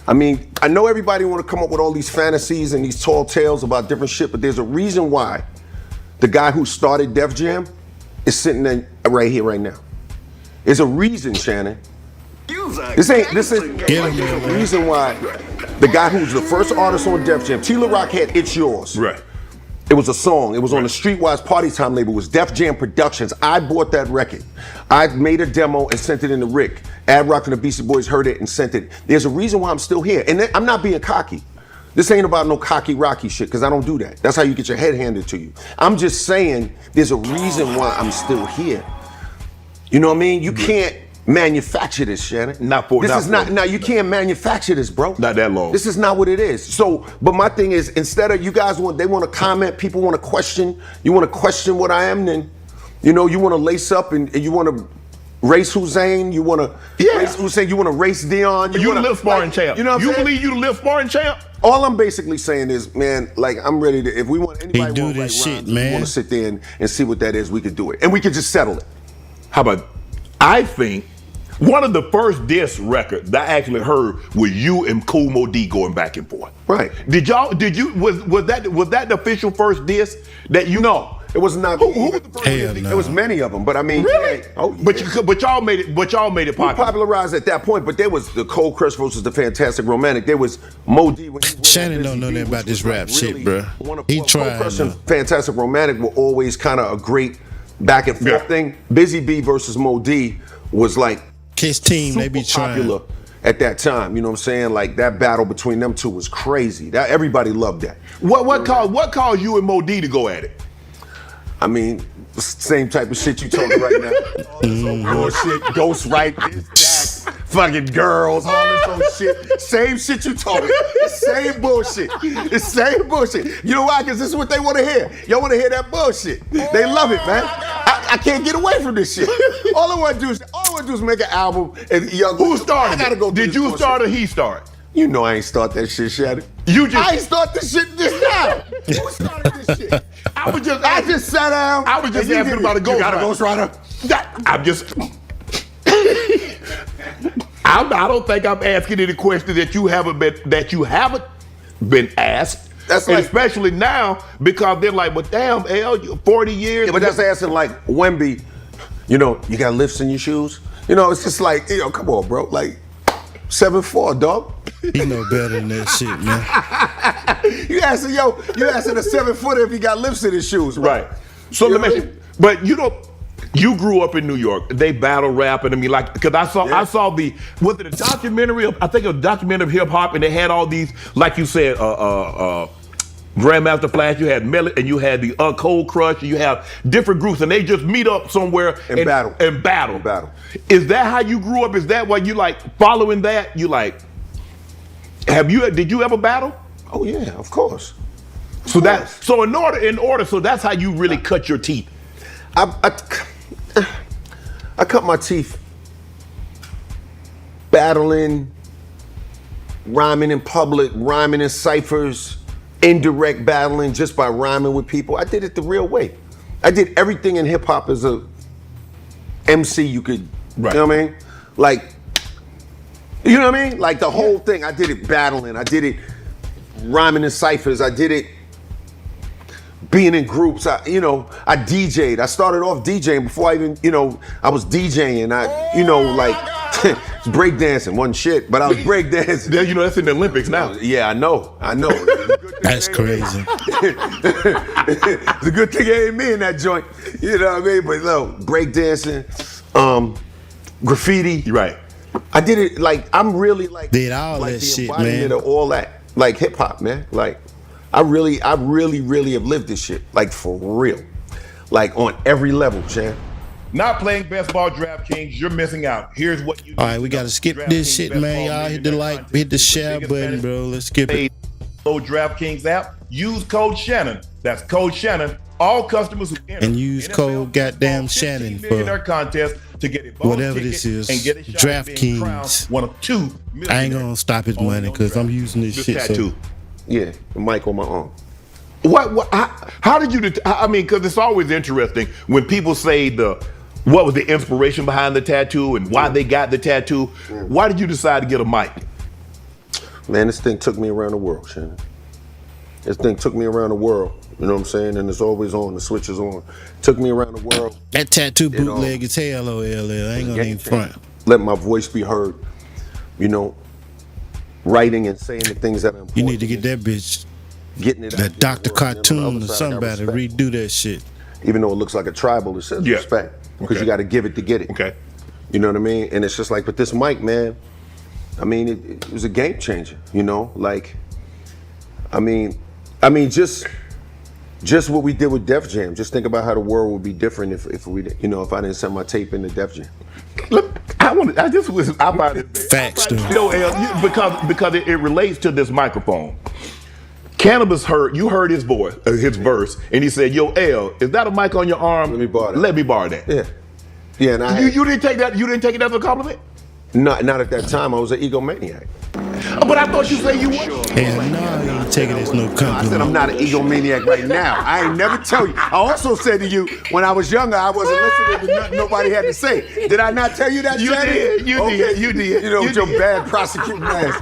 I mean, I know everybody want to come up with all these fantasies and these tall tales about different shit, but there's a reason why the guy who started Def Jam is sitting there right here, right now. There's a reason, Shannon. This is the reason why the guy who's the first artist on Def Jam, T-La Rock had It's Yours. Right. It was a song. It was on the Streetwise Party Time label. It was Def Jam Productions. I bought that record. I made a demo and sent it in to Rick. Ad Rock and the Beastie Boys heard it and sent it. There's a reason why I'm still here. And I'm not being cocky. This ain't about no cocky rocky shit, because I don't do that. That's how you get your head handed to you. I'm just saying there's a reason why I'm still here. You know what I mean? You can't manufacture this, Shannon. Now you can't manufacture this, bro. Not that long. This is not what it is. So, but my thing is, instead of you guys they want to comment, people want to question, you want to question what I am, then, you know, you want to lace up and you want to race Hussein, you want to race Hussein, you want to race Dion. You the lift sparring champ. You know what I'm saying? Believe you the lift sparring champ? All I'm basically saying is, man, like, I'm ready to, if we want anybody do want to this write shit, rhymes, we man. want to sit there and see what that is, we could do it. And we could just settle it. How about, I think one of the first diss records that I actually heard was you and Kool Moe Dee going back and forth. Right. Was that the official first diss that you know? It was not. Who was the first Hell diss? no. It was many of them, but I mean, Really? yeah. Oh, yeah. But y'all made it We popular. popularized at that point, but there was the Cold Crush versus the Fantastic Romantic. There was Moe Dee when he went Shannon on don't know Busy nothing Bee, about which this was, rap like, shit, really bruh. one of- He Cold trying, Crush and though. Fantastic Romantic were always kind of a great back and forth Yeah. thing. Busy Bee versus Moe Dee was like His team, they super be trying. popular at that time. You know what I'm saying? Like, that battle between them two was crazy. That everybody loved that. What caused you and Moe Dee to go at it? I mean, same type of shit you talking right now. All this old bullshit, ghost right, this, that, fucking girls, all this old shit. Same shit you talking. Same bullshit. It's same bullshit. You know why? Because this is what they want to hear. Y'all want to hear that bullshit. They love it, man. I can't get away from this shit. All I want to do is make an album. And Who started I gotta it? go through Did this you bullshit. start or he start? You know I ain't start that shit, Shannon. I ain't start this shit just now. Who started this shit? I I just sat down. I was just and you asking did about it. a You got a ghostwriter. ghostwriter? I'm just. I don't think I'm asking any question that you haven't been asked. That's and like- especially now because they're like, but damn, L, you 40 years. Yeah, but that's asking like Wemby, you know, you got lifts in your shoes? You know, it's just like, you know, come on, bro. Like, 7'4", dog. He know better than that shit, man. You asking a 7-footer if he got lifts in his shoes, right. So You let know me what I ask mean? you, but you know, you grew up in New York. They battle rap, and I mean, like, because I saw was it a documentary of, I think a documentary of hip hop, and they had all these, like you said, Grandmaster Flash, you had Melody, and you had the Cold Crush, and you have different groups, and they just meet up somewhere And battle. And battle. And battle. Is that how you grew up? Is that why you like following that? You like, did you ever battle? Oh yeah, of course. So in order, so that's how you really cut your teeth. I cut my teeth battling, rhyming in public, rhyming in ciphers, indirect battling just by rhyming with people. I did it the real way. I did everything in hip hop as a MC you could, Right. you know what I mean? Like, you know what I mean? Like the whole thing. I did it battling. I did it rhyming in ciphers. I did it being in groups. I DJ'd. I started off DJing before I even, I was DJing. Breakdancing wasn't shit, but I was breakdancing. Yeah, that's in the Olympics now. Yeah, I know. That's crazy. It's a good thing it ain't me in that joint. You know what I mean? But no, breakdancing, graffiti. Right. I did it like I'm really like Did all like that the shit, embodiment man. of all that, like hip hop, man. Like I really have lived this shit, like for real, like on every level, Chan. Not playing Best Ball DraftKings, you're missing out. Here's what you. All right, we gotta skip this shit, man. Y'all hit the like, hit the share button, bro. Let's skip it. Download DraftKings app. Use code Shannon. That's code Shannon. All customers who enter And use NFL code goddamn $15 Shannon millionaire for contest to get a bonus whatever ticket this is, and get a shot at being crowned DraftKings. one of 2 I ain't millionaires gonna stop his on money because I'm DraftKings. using this shit. tattoo. So Yeah, the mic on my arm. How did you? I mean, because it's always interesting when people say what was the inspiration behind the tattoo and why they got the tattoo. Why did you decide to get a mic? Man, this thing took me around the world, Shannon. This thing took me around the world. You know what I'm saying? And it's always on. The switch is on. Took me around the world. that tattoo bootleg is hell, I ain't gonna even front. Let my voice be heard. Writing and saying the things that are important. You need to get that bitch getting it. That Dr. Cartoon or somebody respect. redo that shit. Even though it looks like a tribal, it says Yeah. respect because Okay. you got to give it to get it. Okay. You know what I mean? And it's just like, but this mic, man, I mean, it was a game changer. You know, like, I mean, just what we did with Def Jam. Just think about how the world would be different if I didn't send my tape into Def Jam. Look, I find it. Facts, dude. Because it relates to this microphone. Cannabis you heard his voice, his verse, and he said, "Yo, L, is that a mic on your arm? Let me borrow that." Let me borrow that. Yeah. Yeah, and You didn't take that. You didn't take it as a compliment. not at that time. I was an egomaniac. But I thought you said you were. Hell no, you ain't taking it as no I said I'm compliment. not an egomaniac right now. I ain't never tell you. I also said to you when I was younger, I wasn't listening to nothing nobody had to say. Did I not tell you that? You Shady? did. You did. You did. You know, You with your did. bad prosecuting ass.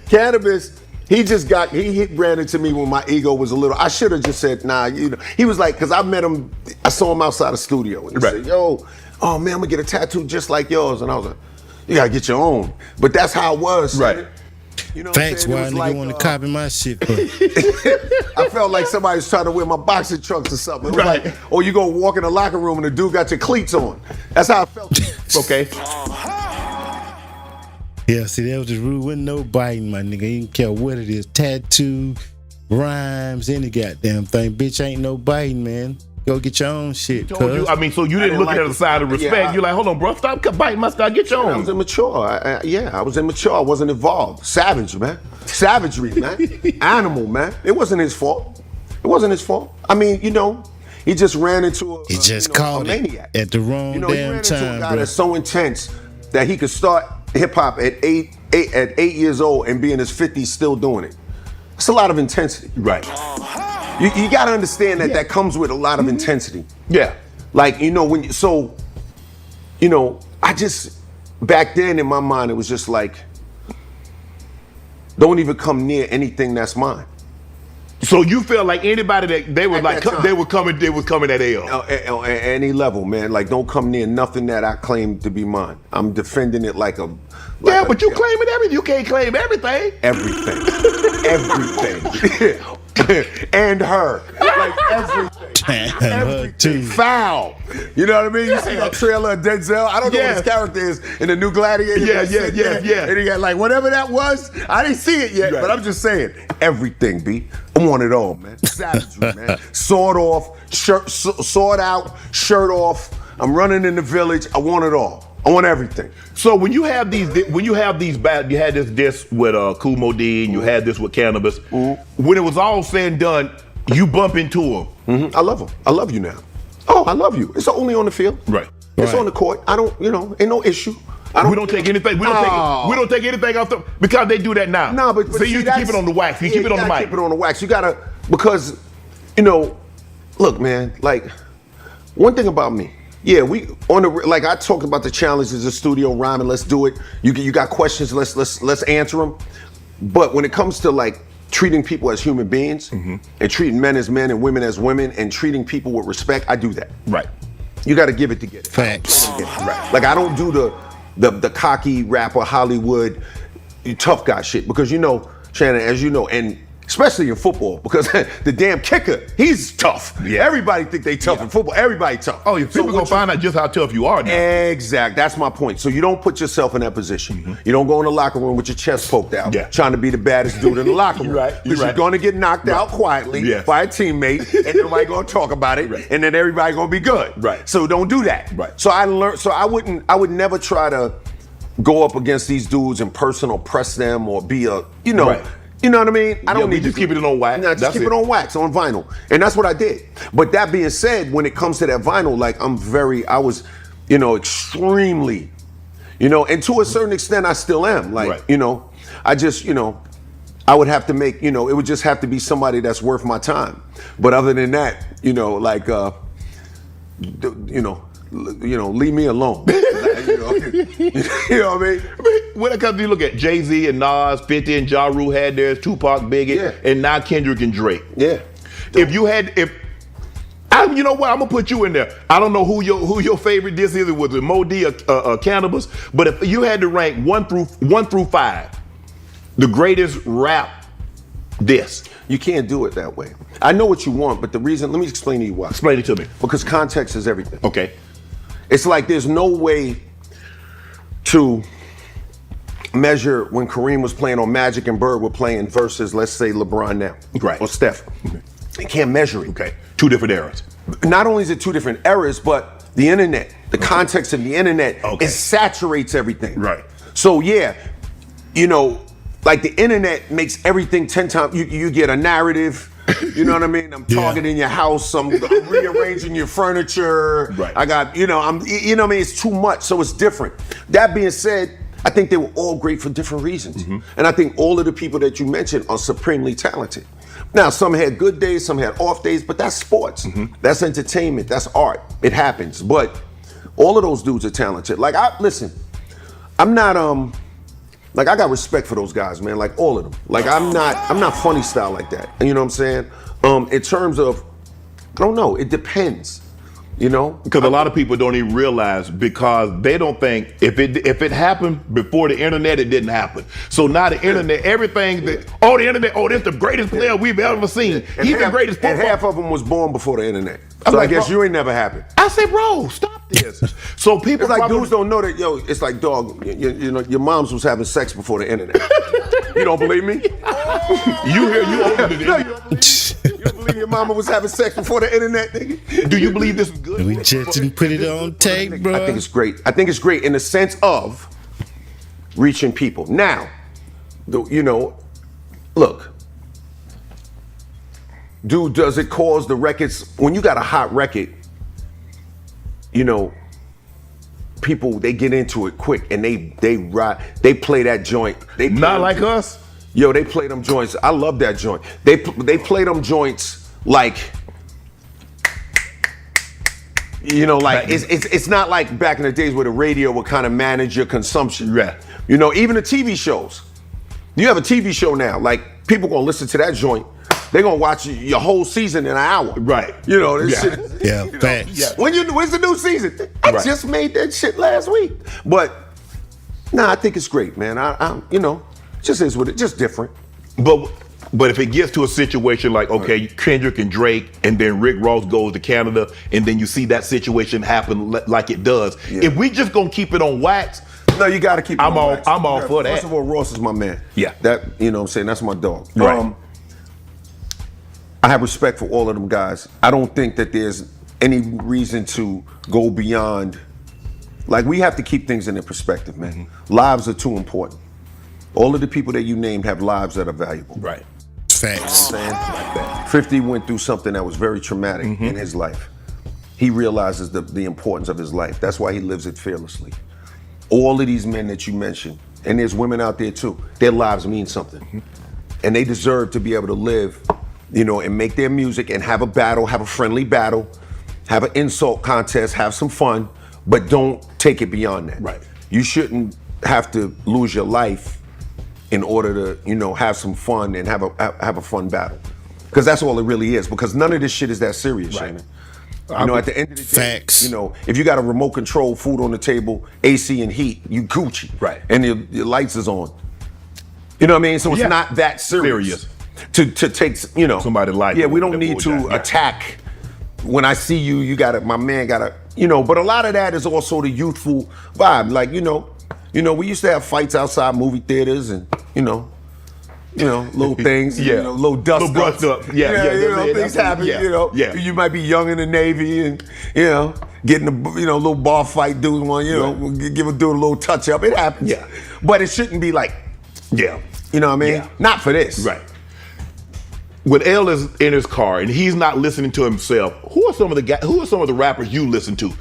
Cannabis. He ran into me when my ego was a little. I should have just said, nah. You know, he was like, because I met him. I saw him outside the studio, and he said, "Yo, oh man, I'm gonna get a tattoo just like yours." And I was like, "You gotta get your own." But that's how it was. Right. You know what I'm Facts, saying? It why was nigga like, want to copy my shit, but I felt like somebody was trying to wear my boxing trunks or something. It was Right. like, or you go walk in the locker room and the dude got your cleats on. That's how I felt. Okay. yeah, see, that was the rule. Wasn't no biting, my nigga. You didn't care what it is. Tattoo, rhymes, any goddamn thing. Bitch, ain't no biting, man. Go get your own shit, So you didn't didn't look like at it as a sign of it. respect. Yeah, You're like, hold on, bro, stop biting my style. Get your I was own. immature. I was immature. I wasn't involved. Savage, man. Savagery, man. Animal, man. It wasn't his fault. It wasn't his fault. I mean, you know, he just ran into He just a called maniac. it at the wrong You know, he damn ran into a time, guy bro. that's so intense that he could start hip hop at eight years old and be in his 50s still doing it. It's a lot of intensity. Right. You got to understand that comes with a lot of intensity. Yeah. Like, you know, I just, back then in my mind, it was just like, don't even come near anything that's mine. So you feel like anybody that they were At like that time. they was coming at L. At any level, man. Like, don't come near nothing that I claim to be mine. I'm defending it like a. Yeah, but you claiming everything. You can't claim everything. Everything. Everything. And her. Like, everything. Her too. Foul. You know what I mean? You see that trailer of Denzel? I don't know what his character is in the new Gladiator. Yeah. And he got like, whatever that was, I didn't see it yet, Right. but I'm just saying, everything, B. I want it all, man. Savagery, man. Sword off, sword out, shirt off. I'm running in the village. I want it all. I want everything. So when you have these bad, you had this diss with Kool Moe Dee, and you had this with Cannabis. When it was all said and done, you bump into him. I love him. I love you now. Oh, I love you. It's only on the field. Right. It's Right. on the court. I don't, ain't no issue. We don't take anything. We don't take anything off because they do that now. No, but so you see, keep it on the wax. You keep it on the mic. Keep it on the wax. You gotta, because, look, man. Like, one thing about me. Yeah, like I talked about the challenges of studio rhyming. Let's do it. You got questions. Let's answer them. But when it comes to like treating people as human beings and treating men as men and women as women and treating people with respect, I do that. Right. You got to give it to get it. Facts. Right. Like, I don't do the cocky rapper Hollywood tough guy shit because Shannon, as you know, and especially in football, because the damn kicker, he's tough. Yeah. Everybody think they tough in football. Everybody tough. Oh, yeah, people gonna find out just how tough you are now. Exactly. That's my point. So you don't put yourself in that position. You don't go in the locker room with your chest poked out, trying to be the baddest dude in the locker room. You're right. Because you're going to get knocked out quietly by a teammate, and nobody going to talk about it, and then everybody going to be good. Right. So don't do that. Right. So I learned. So I would never try to go up against these dudes in person or press them or be a, Right. You know what I mean? I don't we need just to keep it on wax. Nah, just That's keep it it. on wax, on vinyl. And that's what I did. But that being said, when it comes to that vinyl, like I was, extremely, and to a certain extent I still am. Like, I just, I would have to make, it would just have to be somebody that's worth my time. But other than that, leave me alone. You know what I mean? When it comes to you look at Jay-Z and Nas, 50 and Ja Rule had theirs, Tupac, Biggie, and now Kendrick and Drake. Yeah. If You know what? I'm gonna put you in there. I don't know who your favorite disc is. Was it Mo D or Cannabis? But if you had to rank one through 5, the greatest rap disc. You can't do it that way. I know what you want, but the reason, let me explain to you why. Explain it to me. Because context is everything. Okay. It's like there's no way to measure when Kareem was playing or Magic and Bird were playing versus, let's say, LeBron now. Right. Or Steph. You can't measure it. Okay. 2 different eras. Not only is it 2 different eras, but the internet, the context of the internet, it saturates everything. Right. So yeah, you know, like the internet makes everything 10 times, you get a narrative, you know what I mean? I'm targeting your house, I'm rearranging your furniture. Right. I got, you know what I mean? It's too much, so it's different. That being said, I think they were all great for different reasons. And I think all of the people that you mentioned are supremely talented. Now, some had good days, some had off days, but that's sports. That's entertainment, that's art. It happens. But all of those dudes are talented. Like, I'm not, like, I got respect for those guys, man, like all of them. Like, I'm not funny style like that. You know what I'm saying? In terms of, I don't know, it depends. You know, because a lot of people don't even realize, because they don't think if it happened before the internet, it didn't happen. So now the internet, everything that the internet, this the greatest player we've ever seen. He's the greatest. And half of them was born before the internet. I'm So like, I guess bro, you ain't never happened. I say, bro, stop this. So people It's like probably, dudes don't know that, yo, it's like, dog, you know, your moms was having sex before the internet. You don't believe me? you open the No, you don't believe your mama was having sex before the internet, nigga? Do you believe this is good? We just didn't put it on tape, bro. I think it's great. I think it's great in the sense of reaching people. Now, you know, look, dude, does it cause the records, when you got a hot record, you know, people, they get into it quick and they play that joint. They play Not like us. Yo, they play them joints. I love that joint. They play them joints like, you know, like it's not like back in the days where the radio would kind of manage your consumption. Yeah. You know, even the TV shows. You have a TV show now, like people gonna listen to that joint. They're gonna watch your whole season in an hour. Right. You know, this Yeah. shit. Yeah, you know, facts. when's the new season? I Right. just made that shit last week. But nah, I think it's great, man. I you know, just is what it, just different. But if it gets to a situation like, okay, Kendrick and Drake, and then Rick Ross goes to Canada, and then you see that situation happen like it does. Yeah. If we just gonna keep it on wax, No, you gotta keep it I'm on all- wax. I'm all for that. First of all, Ross is my man. Yeah. That, you know what I'm saying, that's my dog. Right. I have respect for all of them guys. I don't think that there's any reason to go beyond, like, we have to keep things in their perspective, man. Lives are too important. All of the people that you named have lives that are valuable. right? Facts. 50 went through something that was very traumatic in his life. He realizes the importance of his life. That's why he lives it fearlessly. All of these men that you mentioned, and there's women out there too, their lives mean something. And they deserve to be able to live, you know, and make their music and have a battle, have a friendly battle, have an insult contest, have some fun, but don't take it beyond that. Right. You shouldn't have to lose your life in order to, you know, have some fun and have a fun battle. Because that's all it really is. Because none of this shit is that serious, Right. Shannon. You know, at the end of the day, Facts. you know, if you got a remote control, food on the table, AC and heat, you Gucci. Right. And your lights is on. You know what I mean? So it's Yeah. not that serious. To take, you know. Somebody's life Yeah, or we don't whatever need was to that, yeah. attack. When I see you, you gotta, my man gotta, you know, but a lot of that is also the youthful vibe. Like, you know, we used to have fights outside movie theaters and, you know, little things, Yeah. you know, little dust Little brush up. Yeah, you know, yeah, things that's- happen, yeah, you know. yeah. You might be young in the Navy and, you know, getting a, you know, little bar fight, dude, one, you know, give a dude a little touch up. It happens. Yeah. But it shouldn't be like, Yeah. you know what I mean? Yeah. Not for this. Right. When L is in his car and he's not listening to himself, who are some of the rappers you listen to?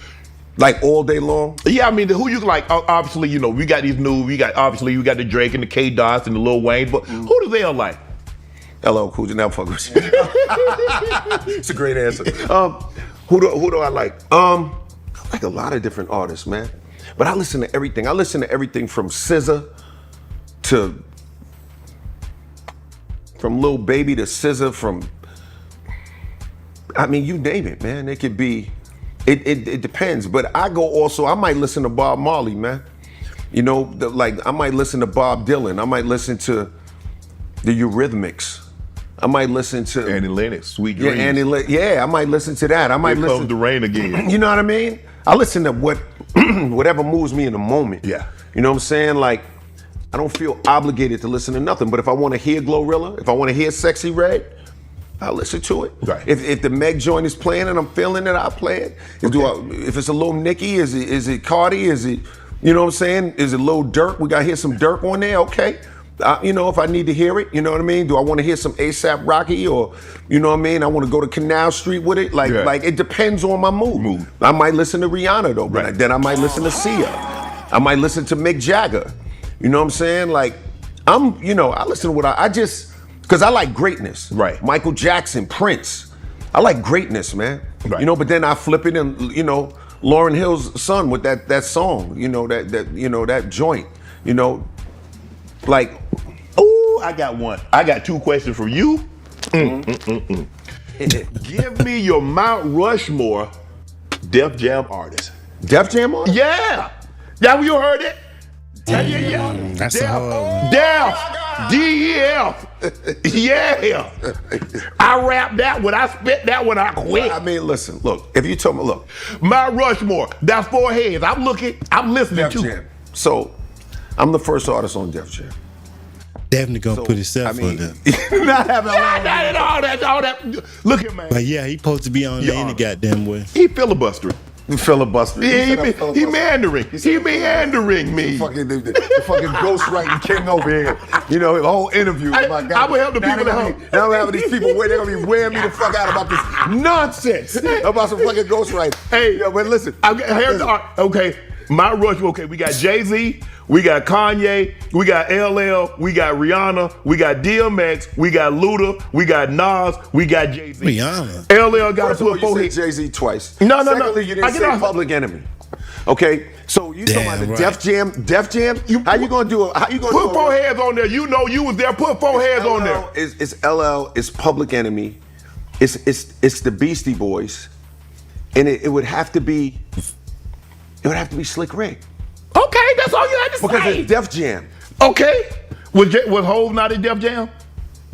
Like all day long? Yeah, I mean, who you like? Obviously, you know, we got these new. We got the Drake and the K Dots and the Lil Wayne, but who does L like? Hello, Cool J. Now fuck with you. It's a great answer. Who do I like? I like a lot of different artists, man. But I listen to everything. I listen to everything from SZA from Lil Baby to SZA, from I mean, you name it, man. It could be. It depends. But I go also. I might listen to Bob Marley, man. You know, like I might listen to Bob Dylan. I might listen to the Eurythmics. I might listen to Annie Lennox, Sweet yeah, Dreams. I might listen to that. I might Here listen comes the rain again. You know what I mean? I listen to whatever moves me in the moment. Yeah. You know what I'm saying? Like, I don't feel obligated to listen to nothing. But if I want to hear Glorilla, if I want to hear Sexy Red, I'll listen to it. Right. If the Meg joint is playing and I'm feeling it, I'll play it. If it's a little Nicki, is it Cardi? Is it, you know what I'm saying? Is it Lil Durk? We got to hear some Durk on there, okay. You know, if I need to hear it, you know what I mean? Do I want to hear some ASAP Rocky or, you know what I mean? I want to go to Canal Street with it. Like it depends on my mood. I might listen to Rihanna though, but then I might listen to Sia. I might listen to Mick Jagger. You know what I'm saying? Like, I listen to what I just, because I like greatness. Right. Michael Jackson, Prince. I like greatness, man. Right. You know, but then I flip it and, you know, Lauryn Hill's son with that song, you know, that joint, you know, like, oh, I got one. I got two questions for you. Give me your Mount Rushmore Def Jam artist. Def Jam artist? Yeah. Yeah, you heard it? Yeah. That's a hard one. Def. D-E-F. Yeah. I rapped that one. I spit that one. I quit. I mean, listen, look, if you told me, look. Mount Rushmore, that's 4 heads. I'm listening Def to Jam. So, I'm the first artist on Def Jam. Definitely gonna put himself on there. Not having all that. Look at man. But yeah, he supposed to be on there any goddamn way. He filibustering. Filibuster. Yeah, he meandering. He meandering me. The fucking ghostwriting king over here. You know, the whole interview. My God. I would help the people at home. Now I'm having these people where they're gonna be wearing me the fuck out about this nonsense about some fucking ghostwriting. Hey, yo, but listen. Okay, Mount Rushmore. Okay, we got Jay-Z, we got Kanye, we got LL, we got Rihanna, we got DMX, we got Luda, we got Nas, we got Jay-Z. Rihanna. LL got First to of all, put 4 you heads. said Jay-Z twice. No. Secondly, you didn't say Public Enemy. Okay, so you talking about the right. Def Jam? How you gonna do it? How you gonna Put 4 heads on there. You know you was there. Put 4 heads on there. It's LL. It's Public Enemy. It's the Beastie Boys, and it would have to be. It would have to be Slick Rick. Okay, that's all you had to say. Because it's Def Jam. Okay. Was Hov not in Def Jam?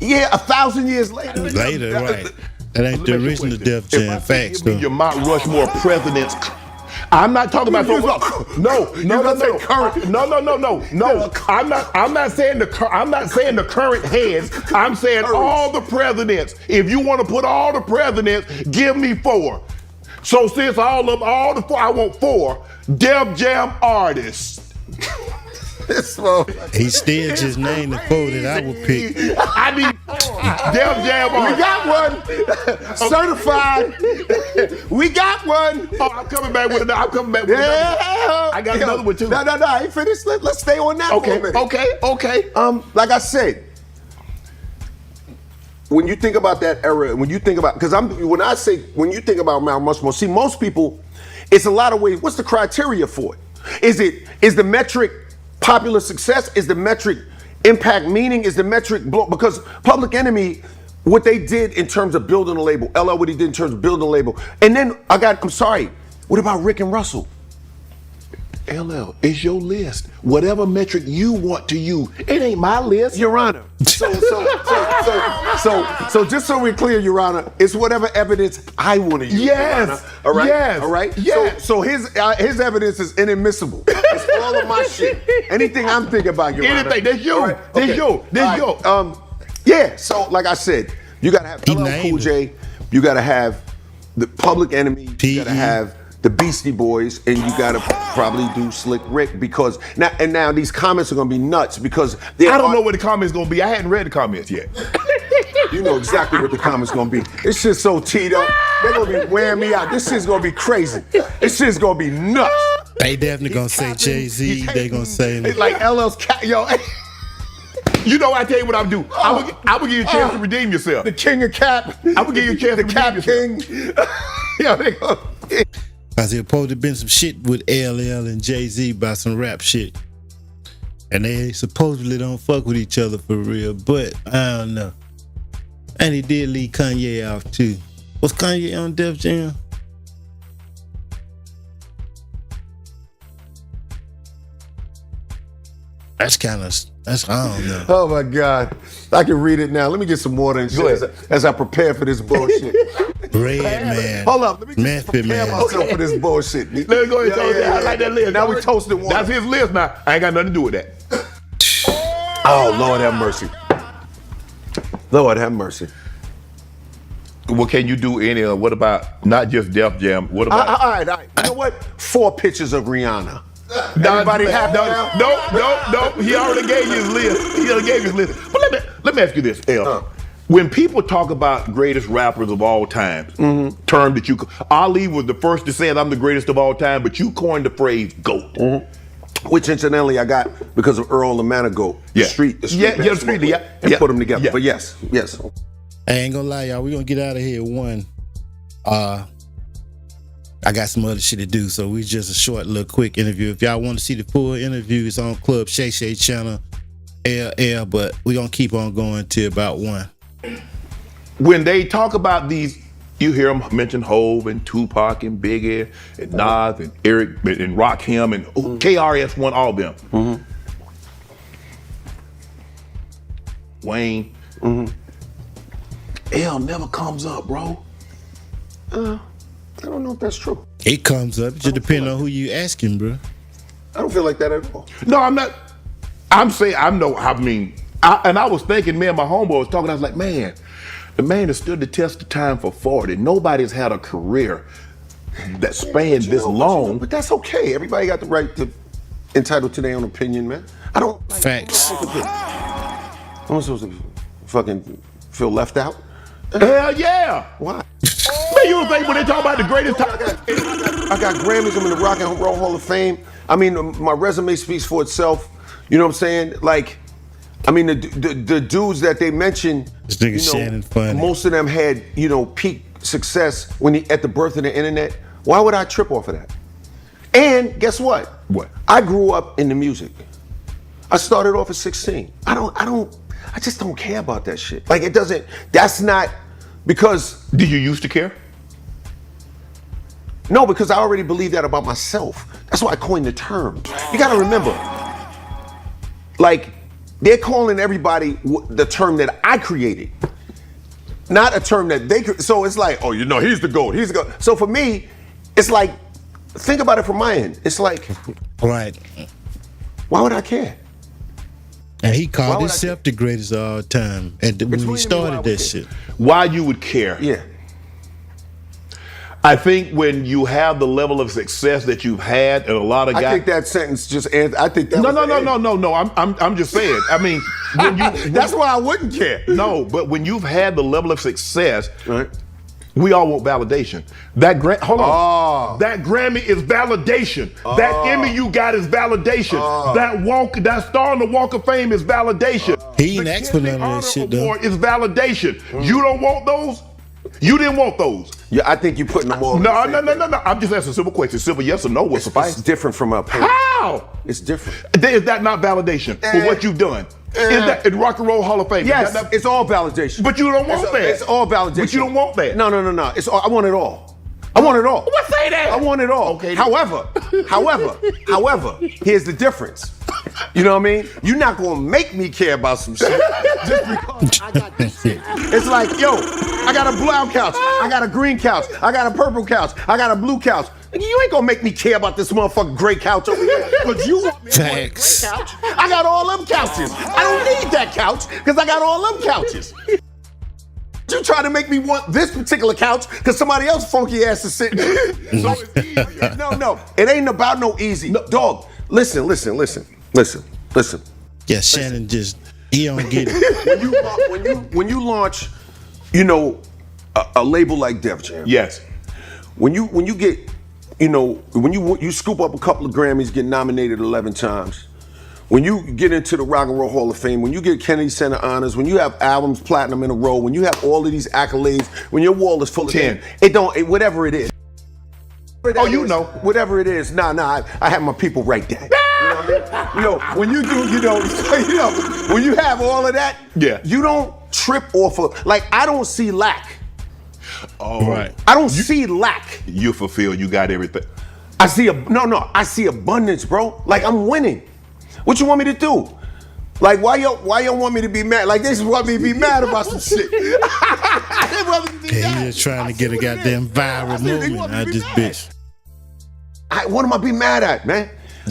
Yeah, 1,000 years later. Later, right. That ain't the original Def Jam. Facts, though. Your Mount Rushmore presidents. I'm not talking about no. I'm not saying the current heads. I'm saying all the presidents. If you want to put all the presidents, give me 4. So since all the 4, I want 4 Def Jam artists. He still just named the 4 that I would pick. I need 4 Def Jam artists. We got one. Certified. We got one. Oh, I'm coming back with another. I got another one too. No, I ain't finished. Let's stay on that for a minute. Okay. Like I said, when you think about that era, when you think about, when you think about Mount Rushmore, see, most people, it's a lot of ways. What's the criteria for it? Is the metric popular success? Is the metric impact meaning? Is the metric because Public Enemy, what they did in terms of building a label, LL, what he did in terms of building a label, and then I'm sorry, what about Rick and Russell? LL, it's your list. Whatever metric you want to use. It ain't my list. Your Honor. So just so we're clear, Your Honor, it's whatever evidence I want to use. Yes. Your Honor. All right. Yes. All right. Yes. So his evidence is inadmissible. It's all of my shit. Anything I'm thinking about, Your Honor. Anything. That's you. Right. This you. Yeah. So like I said, you gotta have LL Cool J. You gotta have the Public Enemy. You gotta have the Beastie Boys, and you gotta probably do Slick Rick because now these comments are gonna be nuts because I don't know what the comments gonna be. I hadn't read the comments yet. You know exactly what the comments gonna be. This shit's so teed up. They're gonna be wearing me out. This shit's gonna be crazy. This shit's gonna be nuts. They definitely gonna say Jay-Z. They gonna say it's like LL's cat. Yo, you know, I tell you what I'm do. I would give you a chance to redeem yourself. The king of cap. I would give you a chance to cap redeem yourself. king. Yo, they go. Cause there supposed to been some shit with LL and Jay-Z about some rap shit. And they supposedly don't fuck with each other for real, but I don't know. And he did leave Kanye off too. Was Kanye on Def Jam? That's I don't know. Oh my God. I can read it now. Let me get some water and shit as I prepare for this bullshit. Red Man. Hold up. Let me Method prepare Man. myself for this bullshit. Let me go ahead and toast. I like that list. Now we toasting one. That's his list now. I ain't got nothing to do with that. Oh, Lord have mercy. Lord have mercy. Well, can you do any of, what about, not just Def Jam, what about? All right. You know what? 4 pictures of Rihanna. Everybody happy now? No. He already gave you his list. But let me ask you this, El. When people talk about greatest rappers of all time, term that Ali was the first to say it, I'm the greatest of all time, but you coined the phrase GOAT. Which incidentally I got because of Earl and Manigault. The street. And put them together. Yeah. But yes. I ain't gonna lie, y'all. We gonna get out of here. One, I got some other shit to do, so we just a short little quick interview. If y'all want to see the full interview, it's on Club SHAY channel, LL, but we gonna keep on going till about 1. When they talk about these, you hear them mention Hove and Tupac and Biggie and Nas and Eric and Rakim and KRS-One, all of them. Wayne. L never comes up, bro. I don't know if that's true. It comes up. It just depends on who you asking, bro. I don't feel like that at all. No, I'm not. I'm saying, I was thinking, me and my homeboy was talking, I was like, man, the man has stood the test of time for 40. Nobody's had a career that spanned this long. But that's okay. Everybody got the right to entitled to their own opinion, man. I don't. Facts. I'm supposed to fucking feel left out? Hell yeah. Why? Man, you don't think when they talk about the greatest time? I got Grammys. I'm in the Rock and Roll Hall of Fame. I mean, my resume speaks for itself. You know what I'm saying? Like, I mean, the dudes that they mentioned, This nigga Shannon funny. most of them had, peak success at the birth of the internet. Why would I trip off of that? And guess what? What? I grew up in the music. I started off at 16. I just don't care about that shit. Like, that's not, because. Did you used to care? No, because I already believe that about myself. That's why I coined the term. You gotta remember, like, they're calling everybody the term that I created, not a term that they created. So it's like, oh, he's the GOAT, he's the GOAT. So for me, it's like, think about it from my end. It's like, Right. why would I care? And he called himself the greatest of all time. And when he started that shit. Why you would care? Yeah. I think when you have the level of success that you've had, and a lot of guys. I think that sentence just ends. I think that. No. I'm just saying. I mean, that's why I wouldn't care. No, but when you've had the level of success, right. We all want validation. Hold on. That Grammy is validation. That Emmy you got is validation. That star on the Walk of Fame is validation. He ain't asked for none of that shit, though. Is validation. You don't want those? You didn't want those. Yeah, I think you're putting them all. No. I'm just asking a simple question. Simple yes or no will suffice. It's different from a parent. How? It's different. Is that not validation for what you've done? Is that in Rock and Roll Hall of Fame? Yes, it's all validation. But you don't want that. It's all validation. But you don't want that. No. It's all, I want it all. I want it all. What say that? I want it all. Okay. However, here's the difference. You know what I mean? You're not gonna make me care about some shit just because I got this shit. It's like, yo, I got a brown couch, I got a green couch, I got a purple couch, I got a blue couch. You ain't gonna make me care about this motherfucking gray couch over here because you want me to want a gray couch. I got all them couches. I don't need that couch because I got all them couches. You try to make me want this particular couch because somebody else funky ass is sitting there. So it's easier. No, it ain't about no easy. No, dog, listen. Yeah, Shannon he don't get it. When you launch, a label like Def Jam. Yes. When you get, when you scoop up a couple of Grammys, get nominated 11 times. When you get into the Rock and Roll Hall of Fame, when you get Kennedy Center honors, when you have albums platinum in a row, when you have all of these accolades, when your wall is full of 10, whatever it is. Whatever it is. Nah, I have my people right there. You know what I mean? When you do, when you have all of that, yeah, you don't trip off of, like, I don't see lack. Oh, Right. I don't see lack. You fulfill. You got everything. I see I see abundance, bro. Like I'm winning. What you want me to do? Like why y'all want me to be mad? Like they just want me to be mad about some shit. They want me to be Yeah, mad. he just trying to get a what it goddamn is. viral I said, they moment want me out to be this mad. bitch. What am I be mad at, man?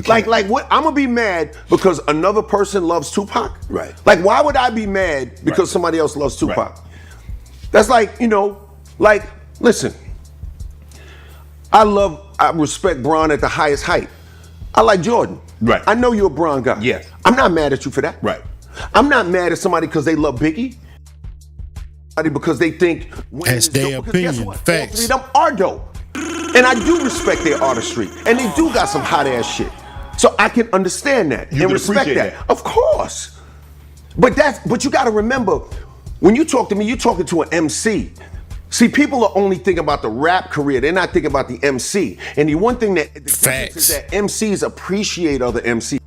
Like what? I'm gonna be mad because another person loves Tupac. Right. Like why would I be mad because Right. somebody else loves Tupac? Right. That's like like listen. I respect Bron at the highest height. I like Jordan. Right. I know you're a Bron guy. Yes. I'm not mad at you for that. Right. I'm not mad at somebody because they love Biggie. Because they think winning That's is their dope. Because guess opinion. what? Facts. All three of them are dope. And I do respect their artistry. And they do got some hot ass shit. So I can understand that You and can respect appreciate that. that. Of course. But you gotta remember, when you talk to me, you're talking to an MC. See, people are only thinking about the rap career. They're not thinking about the MC. And the one thing that the difference is that MCs appreciate other MCs.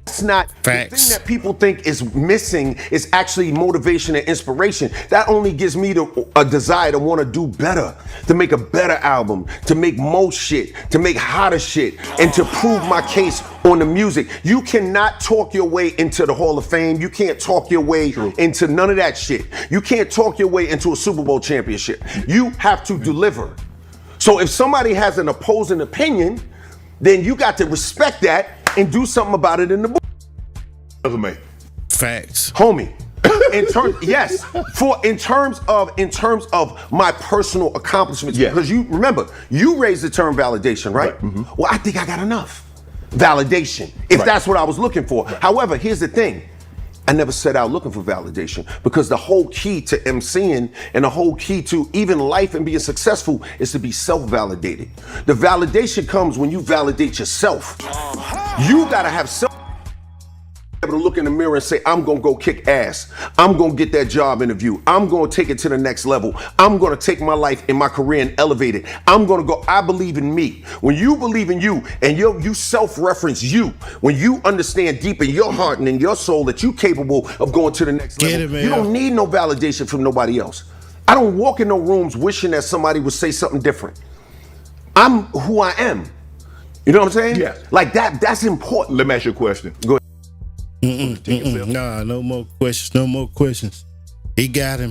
That's not the Facts. thing that people think is missing is actually motivation and inspiration. That only gives me a desire to want to do better, to make a better album, to make more shit, to make hotter shit, and to prove my case on the music. You cannot talk your way into the Hall of Fame. You can't talk your way into none of that shit. You can't talk your way into a Super Bowl championship. You have to deliver. So if somebody has an opposing opinion, then you got to respect that and do something about it in the book. Resume. Homie. Facts. In terms of my personal accomplishments, Yeah. because you remember, you raised the term validation, right? Right. Mhm. Well, I think I got enough validation, if Right. that's what I was looking for. However, here's the thing. I never set out looking for validation because the whole key to MCing and the whole key to even life and being successful is to be self-validated. The validation comes when you validate yourself. You gotta have self able to look in the mirror and say, I'm gonna go kick ass. I'm gonna get that job interview. I'm gonna take it to the next level. I'm gonna take my life and my career and elevate it. I'm gonna go, I believe in me. When you believe in you and you self-reference you, when you understand deep in your heart and in your soul that you're capable of going to the next Get level, it, man. you don't need no validation from nobody else. I don't walk in no rooms wishing that somebody would say something different. I'm who I am. You know what I'm saying? Yes. Like that's important. Let me ask you a question. Go ahead. Nah, no more questions. No more questions. He got him.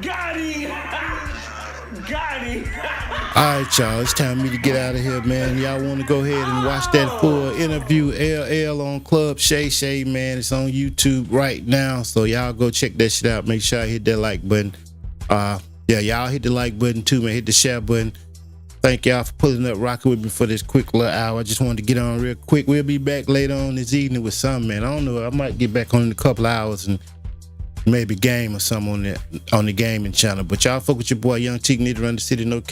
Got him! Got him! All right, y'all. It's time for me to get out of here, man. Y'all want to go ahead and watch that full interview, LL on Club SHAY, man. It's on YouTube right now. So y'all go check that shit out. Make sure I hit that like button. Yeah, y'all hit the like button too, man. Hit the share button. Thank y'all for pulling up, rocking with me for this quick little hour. I just wanted to get on real quick. We'll be back later on this evening with something, man. I don't know. I might get back on in a couple hours and maybe game or something on the gaming channel. But y'all fuck with your boy Young Teak, need to run the city, no